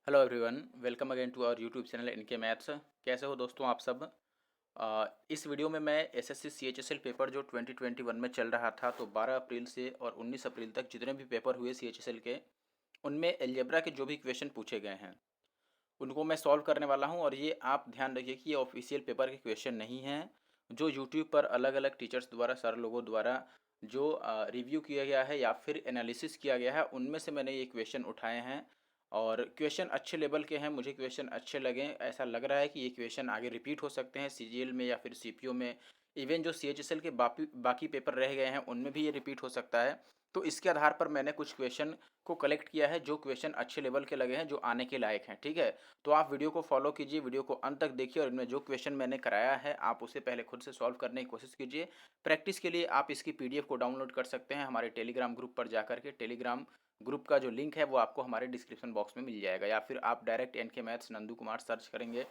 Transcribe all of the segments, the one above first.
Hello everyone, welcome again to our YouTube channel NK maths. कैसे हो दोस्तों आप सब। इस वीडियो में मैं एसएससी सीएचएसएल पेपर जो 2021 में चल रहा था, तो 12 अप्रैल से और 19 अप्रैल तक जितने भी पेपर हुए सीएचएसएल के, उनमें अलजेब्रा के जो भी क्वेश्चन पूछे गए हैं उनको मैं सॉल्व करने वाला हूं। और ये आप ध्यान रखिए कि ये ऑफिशियल पेपर के क्वेश्चन नहीं हैं, जो यूट्यूब पर अलग अलग टीचर्स द्वारा, सर लोगों द्वारा जो रिव्यू किया गया है या फिर एनालिसिस किया गया है, उनमें से मैंने ये क्वेश्चन उठाए हैं। और क्वेश्चन अच्छे लेवल के हैं, मुझे क्वेश्चन अच्छे लगे। ऐसा लग रहा है कि ये क्वेश्चन आगे रिपीट हो सकते हैं सीजीएल में या फिर सीपीओ में। इवन जो सीएचएसएल के बाकी बाकी पेपर रह गए हैं उनमें भी ये रिपीट हो सकता है। तो इसके आधार पर मैंने कुछ क्वेश्चन को कलेक्ट किया है जो क्वेश्चन अच्छे लेवल के लगे हैं, जो आने के लायक हैं। ठीक है, तो आप वीडियो को फॉलो कीजिए, वीडियो को अंत तक देखिए और इनमें जो क्वेश्चन मैंने कराया है आप उसे पहले खुद से सॉल्व करने की कोशिश कीजिए। प्रैक्टिस के लिए आप इसकी पीडीएफ को डाउनलोड कर सकते हैं हमारे टेलीग्राम ग्रुप पर जाकर के। टेलीग्राम ग्रुप का जो लिंक है वो आपको हमारे डिस्क्रिप्शन बॉक्स में मिल जाएगा, या फिर आप direct NK maths Nandu Kumar search करेंगे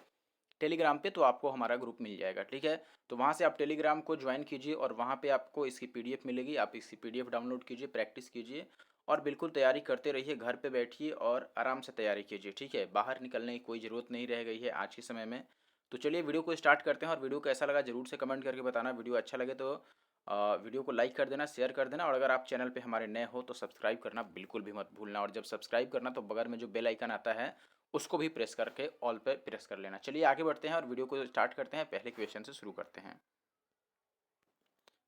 टेलीग्राम पे तो आपको हमारा ग्रुप मिल जाएगा। ठीक है, तो वहाँ से आप टेलीग्राम को ज्वाइन कीजिए और वहाँ पे आपको इसकी पीडीएफ मिलेगी। आप इसकी पीडीएफ डाउनलोड कीजिए, प्रैक्टिस कीजिए और बिल्कुल तैयारी करते रहिए। घर पे बैठिए और आराम से तैयारी कीजिए। ठीक है, बाहर निकलने की कोई ज़रूरत नहीं रह गई है आज के समय में। तो चलिए वीडियो को स्टार्ट करते हैं, और वीडियो कैसा लगा ज़रूर से कमेंट करके बताना। वीडियो अच्छा लगे तो वीडियो को लाइक कर देना, शेयर कर देना, और अगर आप चैनल पे हमारे नए हो तो सब्सक्राइब करना बिल्कुल भी मत भूलना। और जब सब्सक्राइब करना तो बगल में जो बेल आइकन आता है उसको भी प्रेस करके ऑल पे प्रेस कर लेना। चलिए आगे बढ़ते हैं और वीडियो को स्टार्ट करते हैं। पहले क्वेश्चन से शुरू करते हैं।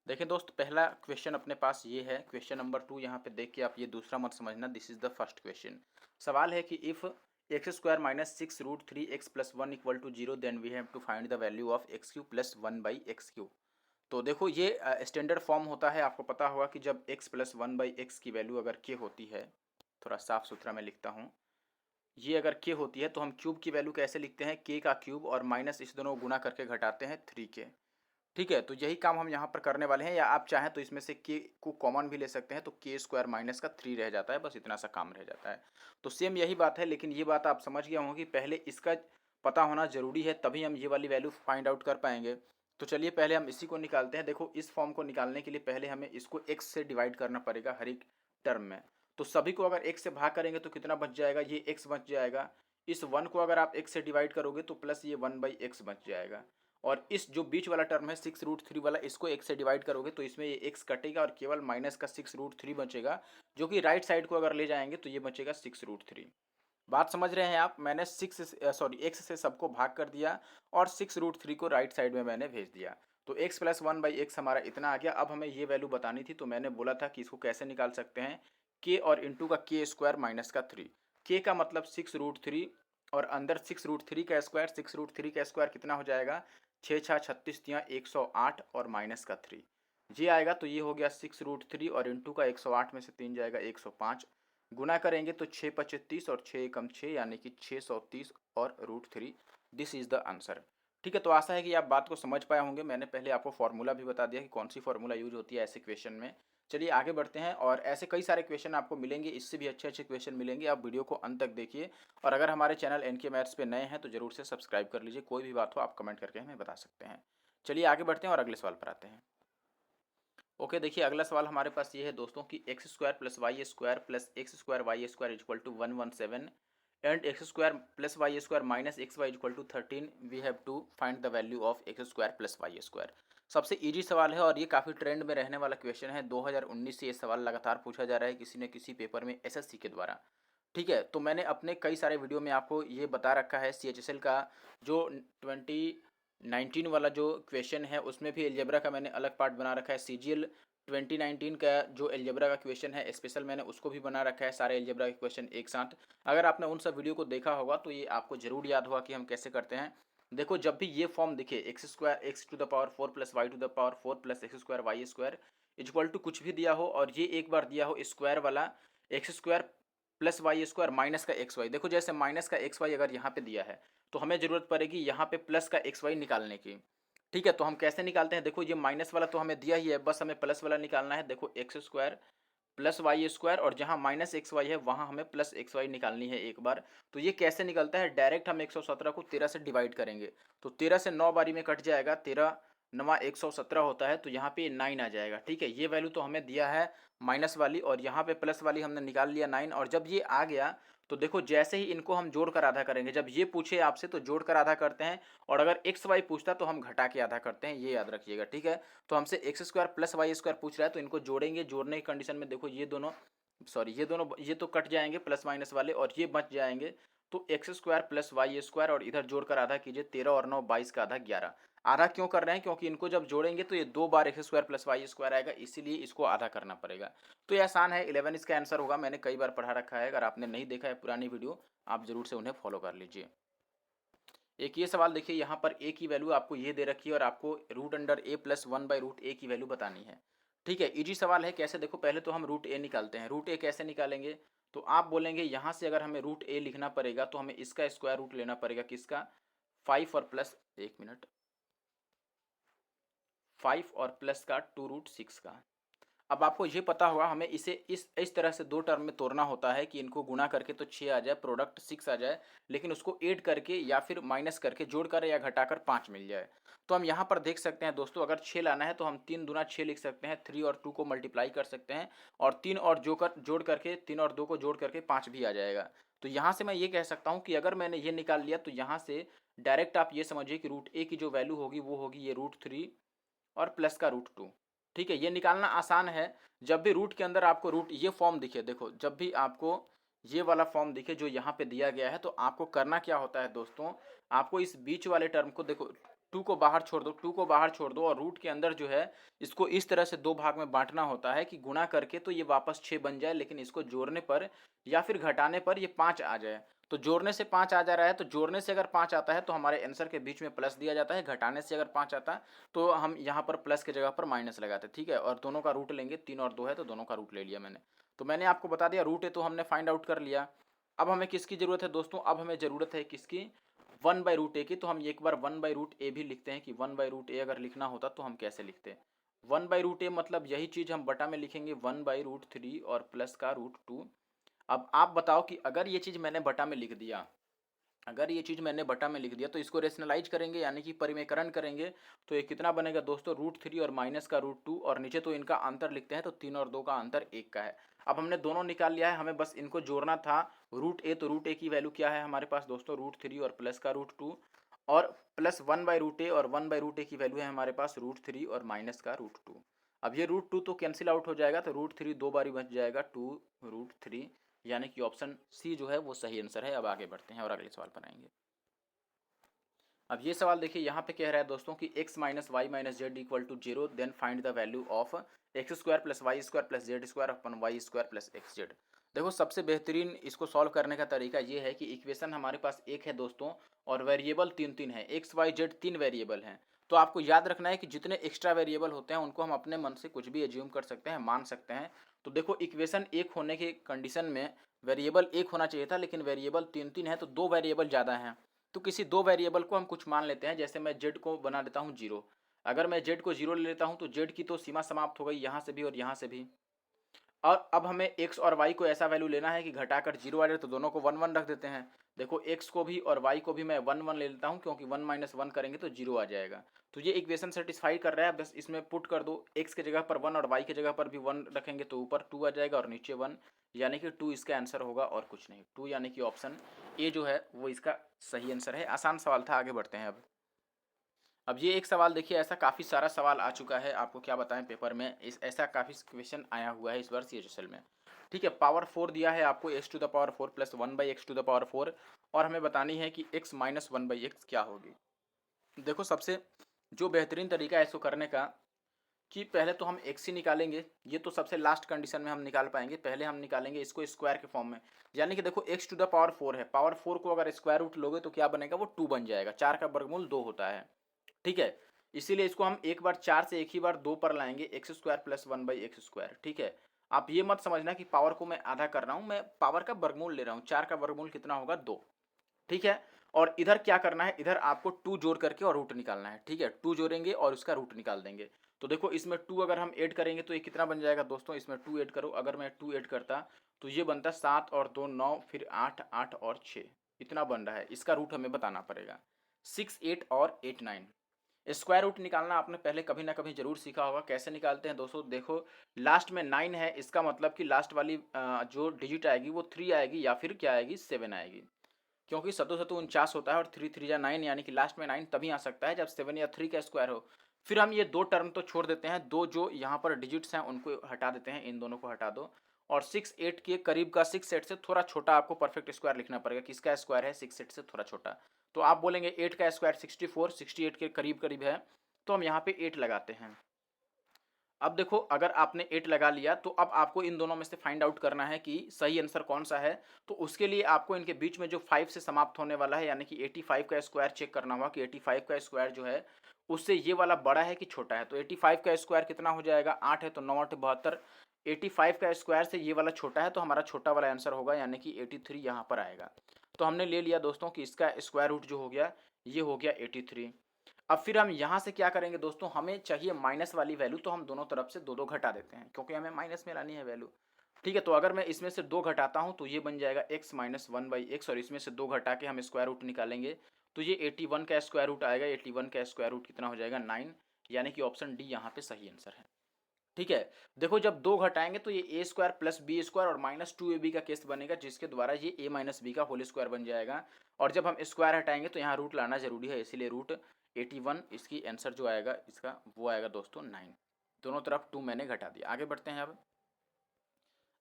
देखिए दोस्त, पहला क्वेश्चन अपने पास ये है, क्वेश्चन नंबर 2। यहाँ पे देख के आप ये दूसरा मत समझना, this is the first question. सवाल है कि if x square minus 6√3x plus 1 equal to 0 then we have to find the value of x cube plus 1/x cube. तो देखो ये स्टैंडर्ड फॉर्म होता है, आपको पता होगा कि जब x प्लस 1/x की वैल्यू अगर k होती है, थोड़ा साफ सुथरा मैं लिखता हूँ, ये अगर k होती है तो हम क्यूब की वैल्यू कैसे लिखते हैं, k का क्यूब और माइनस इस दोनों को गुना करके घटाते हैं 3k। ठीक है, तो यही काम हम यहाँ पर करने वाले हैं, या आप चाहें तो इसमें से k को कॉमन भी ले सकते हैं, तो k स्क्वायर माइनस का 3 रह जाता है, बस इतना सा काम रह जाता है। तो सेम यही बात है, लेकिन ये बात आप समझ गए होंगे कि पहले इसका पता होना जरूरी है, तभी हम ये वाली वैल्यू फाइंड आउट कर पाएंगे। तो चलिए पहले हम इसी को निकालते हैं। देखो, इस फॉर्म को निकालने के लिए पहले हमें इसको x से डिवाइड करना पड़ेगा हर एक टर्म में। तो सभी को अगर x से भाग करेंगे तो कितना बच जाएगा, ये x बच जाएगा। इस 1 को अगर आप x से डिवाइड करोगे तो प्लस ये 1/x बच जाएगा। और इस जो बीच वाला टर्म है 6√3 वाला, इसको x से डिवाइड करोगे तो इसमें ये x कटेगा और केवल माइनस का 6√3 बचेगा, जो कि राइट साइड को अगर ले जाएंगे तो ये बचेगा 6√3। बात समझ रहे हैं आप। मैंने x से सबको भाग कर दिया और 6√3 को राइट साइड में मैंने भेज दिया। तो x प्लस 1/x हमारा इतना आ गया। अब हमें ये वैल्यू बतानी थी, तो मैंने बोला था कि इसको कैसे निकाल सकते हैं, k और इंटू का k स्क्वायर माइनस का 3। k का मतलब 6√3 और अंदर 6√3 का स्क्वायर, 6√3 का स्क्वायर कितना हो जाएगा, 6×6 = 108 और माइनस का 3 ये आएगा। तो ये हो गया 6√3 और इंटू का 108 में से 3 जाएगा 105, गुना करेंगे तो 6×25 और 6×1 = 6 यानी कि 630 और √3। This is the answer. ठीक है, तो आशा है कि आप बात को समझ पाए होंगे। मैंने पहले आपको फार्मूला भी बता दिया कि कौन सी फार्मूला यूज होती है ऐसे क्वेश्चन में। चलिए आगे बढ़ते हैं, और ऐसे कई सारे क्वेश्चन आपको मिलेंगे, इससे भी अच्छे अच्छे क्वेश्चन मिलेंगे। आप वीडियो को अंत तक देखिए, और अगर हमारे चैनल एनके मैथ्स पे नए हैं तो जरूर से सब्सक्राइब कर लीजिए। कोई भी बात हो आप कमेंट करके हमें बता सकते हैं। चलिए आगे बढ़ते हैं और अगले सवाल पर आते हैं। ओके, देखिए अगला सवाल हमारे पास ये है दोस्तों कि x square plus Y square plus x square y square equal to 117 and x square plus Y square minus x y equal to 13। We have to find the value of x square plus Y square. सबसे easy सवाल है और ये काफ़ी trend में रहने वाला question है। 2019 से ये सवाल लगातार पूछा जा रहा है किसी न किसी पेपर में एसएससी के द्वारा। ठीक है, तो मैंने अपने कई सारे वीडियो में आपको ये बता रखा है, सीएचएसएल का जो 2019 वाला जो क्वेश्चन है उसमें भी एलजेब्रा का मैंने अलग पार्ट बना रखा है। सीजीएल 2019 का जो एलजेब्रा का क्वेश्चन है स्पेशल, मैंने उसको भी बना रखा है, सारे एलजेब्रा के क्वेश्चन एक साथ। अगर आपने उन सब वीडियो को देखा होगा तो ये आपको जरूर याद होगा कि हम कैसे करते हैं। देखो, जब भी ये फॉर्म दिखे, x square x to the power 4 plus y to the power 4 plus x square y square equal to कुछ भी दिया हो, और ये एक बार दिया हो स्क्वायर वाला x square plus Y square minus का एक्स वाई। देखो, जैसे माइनस का एक्स वाई अगर यहाँ पे दिया है तो हमें ज़रूरत पड़ेगी यहाँ पे प्लस का एक्स वाई निकालने की। ठीक है, तो हम कैसे निकालते हैं, देखो ये माइनस वाला तो हमें दिया ही है, बस हमें प्लस वाला निकालना है। देखो, x square plus Y square और जहाँ माइनस एक्स वाई है वहाँ हमें प्लस एक्स वाई निकालनी है एक बार। तो ये कैसे निकलता है, डायरेक्ट हम 117 को 13 से डिवाइड करेंगे तो 13 से 9 बारी में कट जाएगा, 13 9 117 होता है, तो यहाँ पे 9 आ जाएगा। ठीक है, ये वैल्यू तो हमें दिया है माइनस वाली, और यहाँ पे प्लस वाली हमने निकाल लिया 9, और जब ये आ गया तो देखो जैसे ही इनको हम जोड़कर आधा करेंगे, जब ये पूछे आपसे तो जोड़कर आधा करते हैं, और अगर एक्स वाई पूछता तो हम घटा के आधा करते हैं, ये याद रखिएगा, ठीक है। तो हमसे x square plus Y square पूछ रहा है, तो इनको जोड़ेंगे, जोड़ने की कंडीशन में देखो ये दोनों, सॉरी ये तो कट जाएंगे प्लस माइनस वाले, और ये बच जाएंगे। तो x square plus Y square, और इधर जोड़कर आधा कीजिए, 13 और 9 22 का आधा 11। आधा क्यों कर रहे हैं, क्योंकि इनको जब जोड़ेंगे तो ये 2 बार X square plus Y square आएगा, इसीलिए इसको आधा करना पड़ेगा। तो ये आसान है, 11 इसका आंसर होगा, मैंने कई बार पढ़ा रखा है, अगर आपने नहीं देखा है पुरानी वीडियो आप जरूर से उन्हें फॉलो कर लीजिए। एक ये सवाल देखिए, यहाँ पर ए की वैल्यू आपको ये दे रखी है, और आपको रूट अंडर ए प्लस 1/√a की वैल्यू बतानी है। ठीक है, इजी सवाल है, कैसे देखो, पहले तो हम रूट ए निकालते हैं। रूट ए कैसे निकालेंगे, तो आप बोलेंगे यहाँ से अगर हमें रूट ए लिखना पड़ेगा तो हमें इसका स्क्वायर रूट लेना पड़ेगा, किसका, 5 और प्लस, एक मिनट, 5 और प्लस का 2√6 का। अब आपको ये पता होगा हमें इसे इस तरह से दो टर्म में तोड़ना होता है कि इनको गुना करके तो 6 आ जाए, प्रोडक्ट 6 आ जाए, लेकिन उसको ऐड करके या फिर माइनस करके, जोड़ कर या घटाकर 5 मिल जाए। तो हम यहाँ पर देख सकते हैं दोस्तों, अगर 6 लाना है तो हम 3 दूना 6 लिख सकते हैं, 3 और 2 को मल्टीप्लाई कर सकते हैं, और 3 और जोड़ करके, 3 और 2 को जोड़ करके 5 भी आ जाएगा। तो यहाँ से मैं ये कह सकता हूँ कि अगर मैंने ये निकाल लिया तो यहाँ से डायरेक्ट आप ये समझिए कि रूट ए की जो वैल्यू होगी वो होगी ये √3 और प्लस का √2। ठीक है, ये निकालना आसान है। जब भी रूट के अंदर आपको रूट ये फॉर्म दिखे, देखो जब भी आपको ये वाला फॉर्म दिखे जो यहाँ पे दिया गया है, तो आपको करना क्या होता है दोस्तों, आपको इस बीच वाले टर्म को देखो, 2 को बाहर छोड़ दो, 2 को बाहर छोड़ दो, और रूट के अंदर जो है इसको इस तरह से दो भाग में बांटना होता है कि गुना करके तो ये वापस 6 बन जाए, लेकिन इसको जोड़ने पर या फिर घटाने पर ये 5 आ जाए। तो जोड़ने से 5 आ जा रहा है, तो जोड़ने से अगर 5 आता है तो हमारे आंसर के बीच में प्लस दिया जाता है, घटाने से अगर 5 आता है तो हम यहाँ पर प्लस की जगह पर माइनस लगाते हैं। ठीक है, और दोनों का रूट लेंगे, 3 और 2 है तो दोनों का रूट ले लिया मैंने। तो मैंने आपको बता दिया रूट है तो हमने फाइंड आउट कर लिया। अब हमें किसकी ज़रूरत है दोस्तों, अब हमें ज़रूरत है किसकी, 1/√a की। तो हम एक बार 1/√a भी लिखते हैं कि 1/√a अगर लिखना होता तो हम कैसे लिखते, 1/√a मतलब यही चीज़ हम बटा में लिखेंगे, 1/√3 और प्लस का √2। अब आप बताओ कि अगर ये चीज़ मैंने बटा में लिख दिया, अगर ये चीज़ मैंने बटा में लिख दिया तो इसको रेशनलाइज करेंगे यानी कि परिमेयकरण करेंगे, तो ये कितना बनेगा दोस्तों, √3 और माइनस का √2, और नीचे तो इनका अंतर लिखते हैं तो 3 और 2 का अंतर 1 का है। अब हमने दोनों निकाल लिया है, हमें बस इनको जोड़ना था। रूट ए, तो रूट ए की वैल्यू क्या है हमारे पास दोस्तों, √3 और प्लस का √2, और प्लस 1/√a, और 1/√a की वैल्यू है हमारे पास √3 और माइनस का √2। अब ये √2 तो कैंसिल आउट हो जाएगा, तो √3 दो बारी बच जाएगा, 2√3, यानी कि ऑप्शन सी जो है वो सही आंसर है। अब आगे बढ़ते हैं और अगले सवाल बनाएंगे। अब ये सवाल देखिए, यहाँ पे कह रहा है दोस्तों कि x minus y minus z equal to 0, then find the value of x square plus Y square plus Z square upon y square plus x z. देखो सबसे बेहतरीन इसको सॉल्व करने का तरीका ये है कि इक्वेशन हमारे पास एक है दोस्तों, और वेरिएबल तीन तीन है, एक्स वाई जेड तीन वेरिएबल हैं। तो आपको याद रखना है कि जितने एक्स्ट्रा वेरिएबल होते हैं उनको हम अपने मन से कुछ भी एज्यूम कर सकते हैं, मान सकते हैं। तो देखो इक्वेशन एक होने के कंडीशन में वेरिएबल एक होना चाहिए था, लेकिन वेरिएबल तीन तीन है, तो दो वेरिएबल ज़्यादा हैं। तो किसी दो वेरिएबल को हम कुछ मान लेते हैं, जैसे मैं जेड को बना देता हूँ 0। अगर मैं जेड को 0 ले लेता हूँ तो जेड की तो सीमा समाप्त हो गई यहाँ से भी और यहाँ से भी। और अब हमें एक्स और वाई को ऐसा वैल्यू लेना है कि घटाकर 0 आ जाए, तो दोनों को 1 1 रख देते हैं। देखो एक्स को भी और वाई को भी मैं 1 1 ले लेता हूँ, क्योंकि 1 माइनस 1 करेंगे तो 0 आ जाएगा। तो ये इक्वेशन सेटिस्फाई कर रहा है, बस इसमें पुट कर दो, एक्स की जगह पर 1 और वाई की जगह पर भी 1 रखेंगे तो ऊपर 2 आ जाएगा और नीचे 1, यानी कि 2 इसका आंसर होगा और कुछ नहीं। 2 यानी कि ऑप्शन ए जो है वो इसका सही आंसर है। आसान सवाल था, आगे बढ़ते हैं अब ये एक सवाल देखिए, ऐसा काफ़ी सारा सवाल आ चुका है, आपको क्या बताएं पेपर में इस ऐसा काफ़ी क्वेश्चन आया हुआ है इस बार CHSL में। ठीक है, पावर 4 दिया है आपको, x⁴ प्लस 1/x⁴, और हमें बतानी है कि x माइनस 1/x क्या होगी। देखो सबसे जो बेहतरीन तरीका है इसको करने का, कि पहले तो हम x ही निकालेंगे, ये तो सबसे लास्ट कंडीशन में हम निकाल पाएंगे। पहले हम निकालेंगे इसको स्क्वायर के फॉर्म में, यानी कि देखो x⁴ है, पावर 4 को अगर स्क्वायर रूट लोगे तो क्या बनेगा, वो 2 बन जाएगा। 4 का वर्गमूल 2 होता है, ठीक है। इसीलिए इसको हम एक बार 4 से एक ही बार 2 पर लाएंगे, x² प्लस 1/x²। ठीक है, आप ये मत समझना कि पावर को मैं आधा कर रहा हूँ, मैं पावर का वर्गमूल ले रहा हूँ। 4 का वर्गमूल कितना होगा, 2। ठीक है, और इधर क्या करना है, इधर आपको 2 जोड़ करके और रूट निकालना है। ठीक है, 2 जोड़ेंगे और उसका रूट निकाल देंगे। तो देखो इसमें 2 अगर हम ऐड करेंगे तो ये कितना बन जाएगा दोस्तों, इसमें 2 ऐड करो, अगर मैं 2 ऐड करता तो ये बनता 7 और 2 9, फिर 8 8 और 6, इतना बन रहा है। इसका रूट हमें बताना पड़ेगा, 6 8 और 8 9। स्क्वायर रूट निकालना आपने पहले कभी ना कभी जरूर सीखा होगा। कैसे निकालते हैं दोस्तों, देखो लास्ट में 9 है, इसका मतलब कि लास्ट वाली जो डिजिट आएगी वो 3 आएगी या फिर क्या आएगी, 7 आएगी। क्योंकि सत्तू सत्तू 49 होता है और 3 3 या 9 यानी कि लास्ट में 9 तभी आ सकता है जब 7 या 3 का स्क्वायर हो। फिर हम ये दो टर्म तो छोड़ देते हैं, दो जो यहाँ पर डिजिट्स हैं उनको हटा देते हैं, इन दोनों को हटा दो। और 6 8 के करीब का 6 8 से थोड़ा छोटा आपको परफेक्ट स्क्वायर लिखना पड़ेगा। किसका स्क्वायर है, 6 8 से थोड़ा छोटा। तो आप बोलेंगे 8 का स्क्वायर 64, 68 के करीब करीब है, तो हम यहाँ पे 8 लगाते हैं। अब देखो अगर आपने 8 लगा लिया तो अब आपको इन दोनों में से फाइंड आउट करना है कि सही आंसर कौन सा है। तो उसके लिए आपको इनके बीच में जो 5 से समाप्त होने वाला है यानी कि 85 का स्क्वायर चेक करना होगा कि 85 का स्क्वायर जो है उससे ये वाला बड़ा है कि छोटा है। तो 85 का स्क्वायर कितना हो जाएगा, 8 है तो 9 8 72। 85 का स्क्वायर से ये वाला छोटा है तो हमारा छोटा वाला आंसर होगा यानी कि 83 यहाँ पर आएगा। तो हमने ले लिया दोस्तों कि इसका स्क्वायर रूट जो हो गया ये हो गया 83। अब फिर हम यहाँ से क्या करेंगे दोस्तों, हमें चाहिए माइनस वाली वैल्यू, तो हम दोनों तरफ से दो दो घटा देते हैं क्योंकि हमें माइनस में लानी है वैल्यू। ठीक है, तो अगर मैं इसमें से दो घटाता हूँ तो ये बन जाएगा x माइनस 1/x, और इसमें से दो घटा के हम स्क्वायर रूट निकालेंगे तो ये 81 का स्क्वायर रूट आएगा। 81 का स्क्वायर रूट कितना हो जाएगा, 9, यानी कि ऑप्शन डी यहाँ पे सही आंसर है। ठीक है, देखो जब दो घटाएंगे तो ये A square plus B square और माइनस 2ab का केस बनेगा जिसके द्वारा ये a माइनस बी का होल स्क्वायर बन जाएगा। और जब हम स्क्वायर हटाएंगे तो यहाँ रूट लाना जरूरी है, इसीलिए रूट 81 इसकी आंसर जो आएगा इसका वो आएगा दोस्तों 9। दोनों तरफ 2 मैंने घटा दिया। आगे बढ़ते हैं।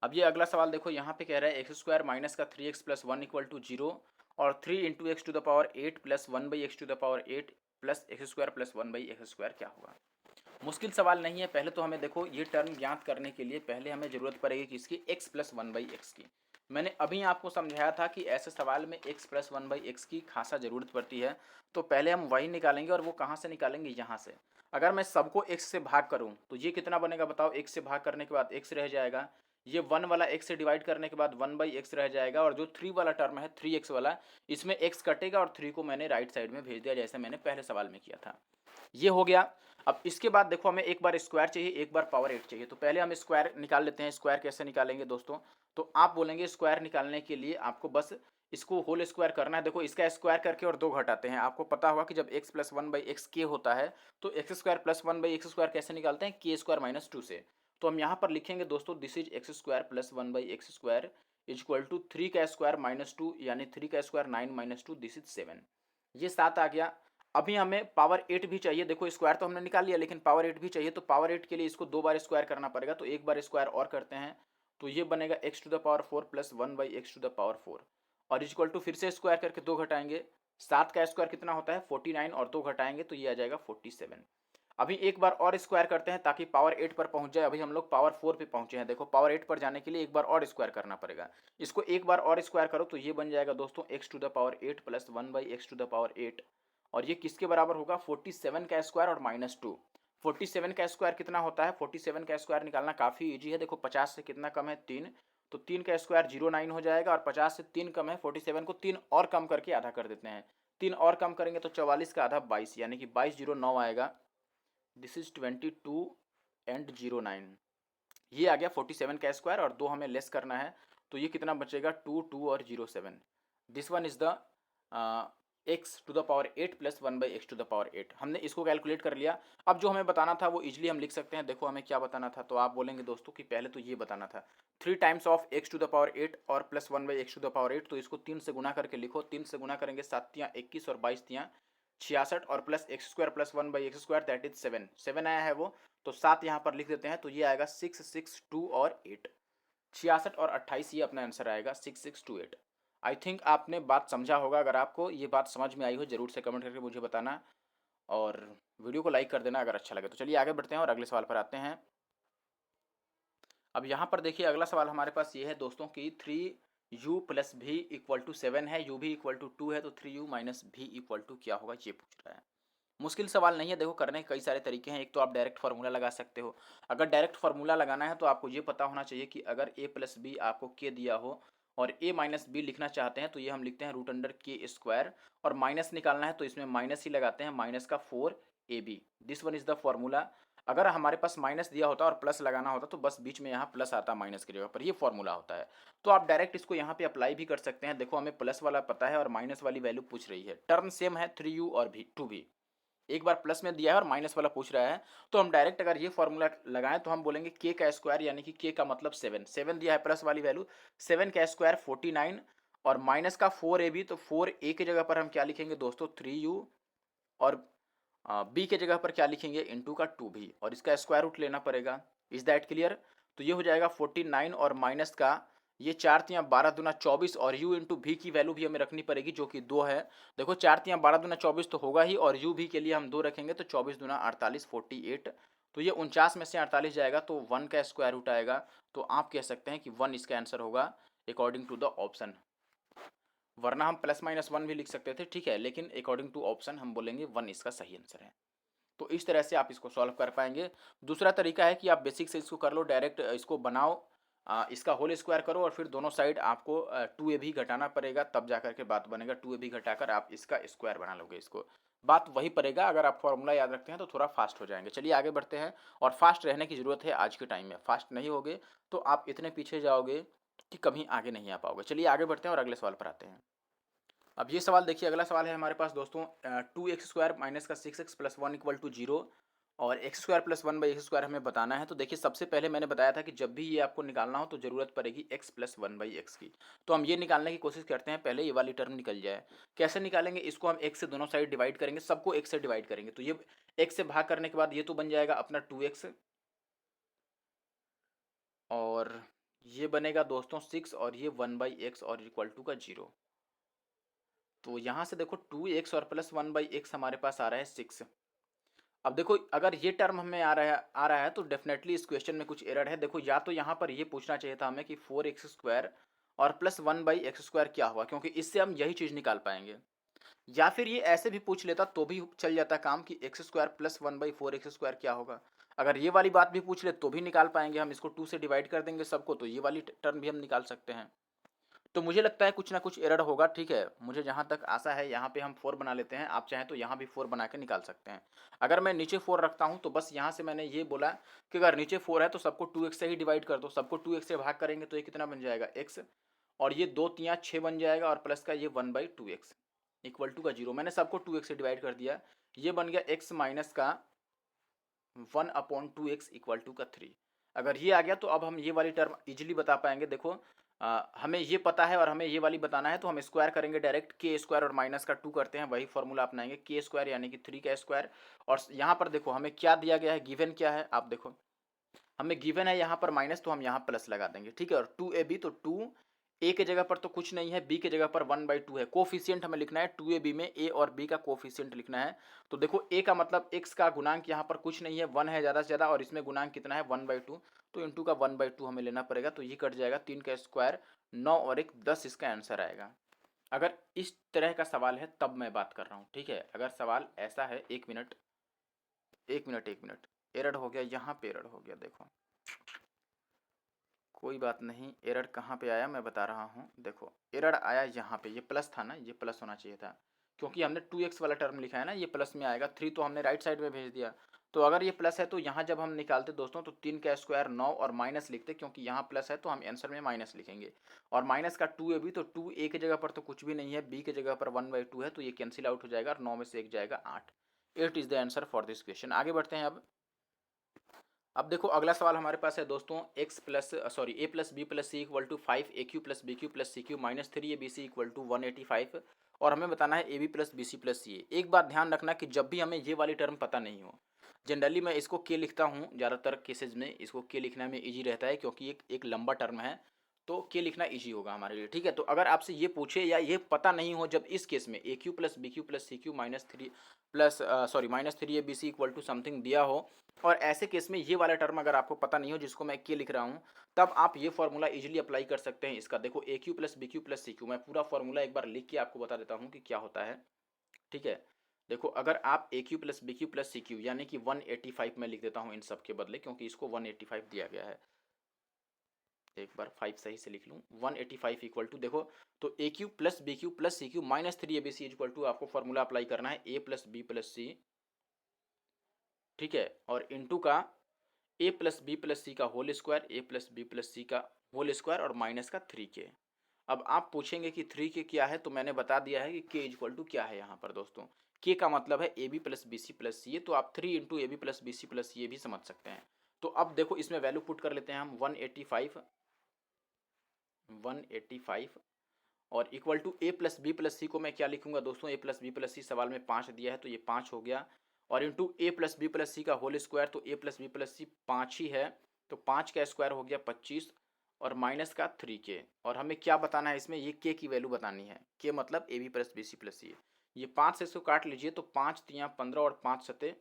अब ये अगला सवाल देखो, यहाँ पे कह रहा है एक्स स्क्वायर माइनस का 3x प्लस 1 इक्वल टू 0 और 3 into x to the power 8 plus 1/x to the power 8 plus x square plus 1/x square क्या होगा। मुश्किल सवाल नहीं है। पहले तो हमें देखो ये टर्म ज्ञात करने के लिए पहले हमें जरूरत पड़ेगी कि इसकी x प्लस 1/x की। मैंने अभी आपको समझाया था कि ऐसे सवाल में x प्लस 1/x की खासा ज़रूरत पड़ती है। तो पहले हम वही निकालेंगे और वो कहाँ से निकालेंगे, यहाँ से। अगर मैं सबको x से भाग करूँ तो ये कितना बनेगा बताओ, x से भाग करने के बाद x रह जाएगा, ये 1 वाला x से डिवाइड करने के बाद 1/x रह जाएगा, और जो 3 वाला टर्म है 3x वाला, इसमें x कटेगा और 3 को मैंने राइट साइड में भेज दिया जैसे मैंने पहले सवाल में किया था। ये हो गया। अब इसके बाद देखो हमें एक बार स्क्वायर चाहिए, एक बार पावर 8 चाहिए। तो पहले हम स्क्वायर निकाल लेते हैं। स्क्वायर कैसे निकालेंगे दोस्तों, तो आप बोलेंगे स्क्वायर निकालने के लिए आपको बस इसको होल स्क्वायर करना है। देखो इसका स्क्वायर करके और दो घटाते हैं। आपको पता होगा कि जब x प्लस 1/x के होता है तो x square plus 1/x square कैसे निकालते हैं, के स्क्वायर माइनस 2 से। तो हम यहाँ पर लिखेंगे दोस्तों this is x square plus 1/x square is equal to 3 का स्क्वायर माइनस 2, यानी 3 का स्क्वायर 9 माइनस 2 दिस इज 7। ये 7 आ गया। अभी हमें पावर 8 भी चाहिए। देखो स्क्वायर तो हमने निकाल लिया लेकिन पावर 8 भी चाहिए, तो पावर 8 के लिए इसको दो बार स्क्वायर करना पड़ेगा। तो एक बार स्क्वायर और करते हैं तो ये बनेगा x to the power 4 plus 1/x to the power 4, और इक्वल टू फिर से स्क्वायर करके दो घटाएंगे। 7 का स्क्वायर कितना होता है 49, और दो घटाएंगे तो ये आ जाएगा 47। अभी एक बार और स्क्वायर करते हैं ताकि पावर 8 पर पहुंच जाए। अभी हम लोग पावर 4 पे पहुंचे हैं। देखो पावर 8 पर जाने के लिए एक बार और स्क्वायर करना पड़ेगा। इसको एक बार और स्क्वायर करो तो ये बन जाएगा दोस्तों x to the power 8 plus 1/x to the power 8, और ये किसके बराबर होगा 47 का स्क्वायर और माइनस 2। 47 का स्क्वायर कितना होता है, 47 का स्क्वायर निकालना काफ़ी ईजी है। देखो 50 से कितना कम है 3, तो 3 का स्क्वायर 09 हो जाएगा, और 50 से 3 कम है 47 को 3 और कम करके आधा कर देते हैं। 3 और कम करेंगे तो 44 का आधा 22, यानी कि 2209 आएगा। This is 22 and 09। ये आ गया 47 का स्क्वायर, और दो हमें लेस करना है तो ये कितना बचेगा 2 2 और 07। This one is the x to the power 8 plus 1/x to the power 8। हमने इसको कैलकुलेट कर लिया। अब जो हमें बताना था वो इजीली हम लिख सकते हैं। देखो हमें क्या बताना था, तो आप बोलेंगे दोस्तों कि पहले तो ये बताना था 3 times of x to the power 8 और plus 1/x to the power 8। तो इसको 3 से गुना करके लिखो। 3 से गुना करेंगे 7 तियाँ 21 और 22 तियाँ 66, और plus x square plus 1/x square that is 7। 7 आया है वो, तो 7 यहाँ पर लिख देते हैं तो ये आएगा 6 6 2 और 8। 66 और 28 ये अपना आंसर आएगा 6628। आई थिंक आपने बात समझा होगा। अगर आपको ये बात समझ में आई हो जरूर से कमेंट करके मुझे बताना, और वीडियो को लाइक कर देना अगर अच्छा लगे। तो चलिए आगे बढ़ते हैं और अगले सवाल पर आते हैं। अब यहाँ पर देखिए अगला सवाल हमारे पास ये है दोस्तों कि 3u प्लस भी इक्वल टू 7 है, u भी इक्वल टू 2 है, तो 3u माइनस भी इक्वल टू क्या होगा ये पूछ रहा है। मुश्किल सवाल नहीं है। देखो करने के कई सारे तरीके हैं। एक तो आप डायरेक्ट फार्मूला लगा सकते हो। अगर डायरेक्ट फार्मूला लगाना है तो आपको ये पता होना चाहिए कि अगर a प्लस बी आपको के दिया हो और a माइनस बी लिखना चाहते हैं तो ये हम लिखते हैं रूट अंडर के स्क्वायर, और माइनस निकालना है तो इसमें माइनस ही लगाते हैं, माइनस का 4ab। This one is the formula. अगर हमारे पास माइनस दिया होता और प्लस लगाना होता तो बस बीच में यहाँ प्लस आता माइनस की जगह पर, ये फॉर्मूला होता है। तो आप डायरेक्ट इसको यहाँ पे अप्लाई भी कर सकते हैं। देखो हमें प्लस वाला पता है और माइनस वाली वैल्यू पूछ रही है। टर्म सेम है 3u और भी 2 भी। एक बार प्लस में दिया है और माइनस वाला पूछ रहा है, तो हम डायरेक्ट अगर ये फॉर्मूला लगाएं तो हम बोलेंगे के का स्क्वायर, यानी कि के का मतलब 7, 7 दिया है प्लस वाली वैल्यू, 7 का स्क्वायर 49 और माइनस का 4ab, तो 4a की जगह पर हम क्या लिखेंगे दोस्तों 3u, और बी के जगह पर क्या लिखेंगे इंटू का 2b, और इसका स्क्वायर रूट लेना पड़ेगा। Is that clear? तो ये हो जाएगा 49 और माइनस का ये 4×3 = 12 × 24 और u इंटू भी की वैल्यू भी हमें रखनी पड़ेगी जो कि 2 है। देखो 4×3 = 12 × 24 तो होगा ही, और u भी के लिए हम 2 रखेंगे तो 24×2 = 48, 48। तो ये 49 में से 48 जाएगा तो 1 का स्क्वायर रूट आएगा। तो आप कह सकते हैं कि 1 इसका आंसर होगा अकॉर्डिंग टू द ऑप्शन, वरना हम +-1 भी लिख सकते थे, ठीक है, लेकिन अकॉर्डिंग टू ऑप्शन हम बोलेंगे 1 इसका सही आंसर है। तो इस तरह से आप इसको सॉल्व कर पाएंगे। दूसरा तरीका है कि आप बेसिक से इसको कर लो, डायरेक्ट इसको बनाओ, इसका होल स्क्वायर करो और फिर दोनों साइड आपको 2a भी घटाना पड़ेगा, तब जाकर के बात बनेगा। 2a भी घटाकर आप इसका स्क्वायर बना लोगे, इसको बात वही पड़ेगा। अगर आप फॉर्मूला याद रखते हैं तो थोड़ा फास्ट हो जाएंगे। चलिए आगे बढ़ते हैं, और फास्ट रहने की ज़रूरत है आज के टाइम में। फास्ट नहीं होगे तो आप इतने पीछे जाओगे कि कभी आगे नहीं आ पाओगे। चलिए आगे बढ़ते हैं और अगले सवाल पर आते हैं। अब ये सवाल देखिए, अगला सवाल है हमारे पास दोस्तों, 2x² माइनस का 6x प्लस 1 = 0 और x² + 1/x² हमें बताना है। तो देखिए सबसे पहले मैंने बताया था कि जब भी ये आपको निकालना हो तो ज़रूरत पड़ेगी x + 1/x की। तो हम ये निकालने की कोशिश करते हैं, पहले ये वाली टर्म निकल जाए। कैसे निकालेंगे? इसको हम x से दोनों साइड डिवाइड करेंगे, सबको x से डिवाइड करेंगे, तो ये x से भाग करने के बाद ये तो बन जाएगा अपना 2x, और ये बनेगा दोस्तों 6 और ये 1/x और इक्वल टू का 0। तो यहाँ से देखो 2x और प्लस 1/x हमारे पास आ रहा है 6। अब देखो अगर ये टर्म हमें आ रहा है तो डेफिनेटली इस क्वेश्चन में कुछ एरर है। देखो या तो यहाँ पर ये पूछना चाहिए था हमें कि 4x² और प्लस 1/x² क्या हुआ, क्योंकि इससे हम यही चीज़ निकाल पाएंगे। या फिर ये ऐसे भी पूछ लेता तो भी चल जाता काम कि x² प्लस 1/4x² क्या होगा। अगर ये वाली बात भी पूछ ले तो भी निकाल पाएंगे हम, इसको 2 से डिवाइड कर देंगे सबको, तो ये वाली टर्म भी हम निकाल सकते हैं। तो मुझे लगता है कुछ ना कुछ एरर होगा, ठीक है, मुझे जहाँ तक आशा है। यहाँ पे हम 4 बना लेते हैं, आप चाहें तो यहाँ भी 4 बना के निकाल सकते हैं। अगर मैं नीचे 4 रखता हूँ तो बस यहाँ से मैंने ये बोला कि अगर नीचे 4 है तो सबको 2x से ही डिवाइड कर दो, सबको 2x से भाग करेंगे तो ये कितना बन जाएगा x, और ये 2×3 = 6 बन जाएगा, और प्लस का ये 1/2x इक्वल टू का 0। मैंने सबको 2x से डिवाइड कर दिया, ये बन गया x माइनस का 1/2x इक्वल टू का 3। अगर ये आ गया तो अब हम ये वाली टर्म इजीली बता पाएंगे। देखो हमें ये पता है और हमें ये वाली बताना है, तो हम स्क्वायर करेंगे डायरेक्ट, k² और माइनस का 2 करते हैं, वही फॉर्मूला अपनाएंगे, k² यानी कि 3 का स्क्वायर। और यहाँ पर देखो हमें क्या दिया गया है, गिवन क्या है, आप देखो हमें गिवन है यहाँ पर माइनस, तो हम यहाँ प्लस लगा देंगे, ठीक है। और 2ab, तो 2 ए के जगह पर तो कुछ नहीं है, बी के जगह पर 1/2 है। कोफिशिएंट हमें लिखना है 2ab में ए और बी का कोफिशिएंट लिखना है। तो देखो ए का मतलब x का गुणांक यहाँ पर कुछ नहीं है, 1 है ज़्यादा से ज़्यादा, और इसमें गुणांक कितना है 1/2, तो इंटू का 1/2 हमें लेना पड़ेगा। तो ये कट जाएगा, 3 का स्क्वायर 9 और 1 10 इसका आंसर आएगा। अगर इस तरह का सवाल है तब मैं बात कर रहा हूँ, ठीक है। अगर सवाल ऐसा है, 1 मिनट 1 मिनट 1 मिनट, एरर हो गया, यहाँ पे एरर हो गया, देखो कोई बात नहीं। एरर कहाँ पे आया मैं बता रहा हूँ, देखो एरर आया यहाँ पे, ये प्लस था ना, ये प्लस होना चाहिए था, क्योंकि हमने 2x वाला टर्म लिखा है ना, ये प्लस में आएगा। 3 तो हमने राइट साइड में भेज दिया, तो अगर ये प्लस है तो यहाँ जब हम निकालते दोस्तों तो 3 का स्क्वायर 9 और माइनस लिखते, क्योंकि यहाँ प्लस है तो हम आंसर में माइनस लिखेंगे। और माइनस का 2ab, तो 2a की जगह पर तो कुछ भी नहीं है, b की जगह पर 1/2 है, तो ये कैंसिल आउट हो जाएगा और 9 में से 1 जाएगा 8। 8 is the answer for this question. आगे बढ़ते हैं अब देखो अगला सवाल हमारे पास है दोस्तों, a plus B plus c equal to 5 a³ plus b³ plus c³ minus 3abc equal to 185, और हमें बताना है ab plus bc plus ca। एक बात ध्यान रखना कि जब भी हमें ये वाली टर्म पता नहीं हो, जनरली मैं इसको k लिखता हूँ, ज़्यादातर केसेज में इसको k लिखना में ईजी रहता है, क्योंकि एक लंबा टर्म है, तो k लिखना ईजी होगा हमारे लिए, ठीक है। तो अगर आपसे ये पूछे या ये पता नहीं हो, जब इस केस में a³ plus b³ plus c³ minus 3abc equal to something दिया हो, और ऐसे केस में ये वाला टर्म अगर आपको पता नहीं हो, जिसको मैं के लिख रहा हूँ, तब आप ये फॉर्मूला इजीली अप्लाई कर सकते हैं इसका। देखो a³ plus b³ plus c³, मैं पूरा फॉर्मूला एक बार लिख के आपको बता देता हूँ कि क्या होता है, ठीक है। देखो अगर आप a³ plus b³ plus c³ यानी कि 185 में लिख देता हूँ इन सब के बदले, क्योंकि इसको 185 दिया गया है, एक बार 5 सही से लिख लूँ, 185 इक्वल टू, देखो तो a³ plus b³ plus c³ minus 3abc equal to आपको फॉर्मूला अप्लाई करना है a plus b plus c, ठीक है, और इंटू का a plus B plus C का whole square, a plus B plus C का होल स्क्वायर, और माइनस का 3k। अब आप पूछेंगे कि 3k क्या है, तो मैंने बता दिया है कि k इक्वल टू क्या है यहाँ पर दोस्तों। k का मतलब है ab plus B C plus C A, तो आप 3 into A B plus B C plus C A भी समझ सकते हैं। तो अब देखो इसमें वैल्यू पुट कर लेते हैं हम 185 और equal to A plus B plus C को मैं क्या लिखूंगा दोस्तों, A plus B plus C सवाल में 5 दिया है तो ये 5 हो गया, और इंटू ए प्लस बी प्लस सी का होल स्क्वायर, तो ए प्लस बी प्लस सी 5 ही है, तो 5 का स्क्वायर हो गया 25 और माइनस का 3k। और हमें क्या बताना है इसमें, ये k की वैल्यू बतानी है, k मतलब A B plus B C plus C. ये 5 से इसको काट लीजिए तो 5 तियाँ 15 और 5 सते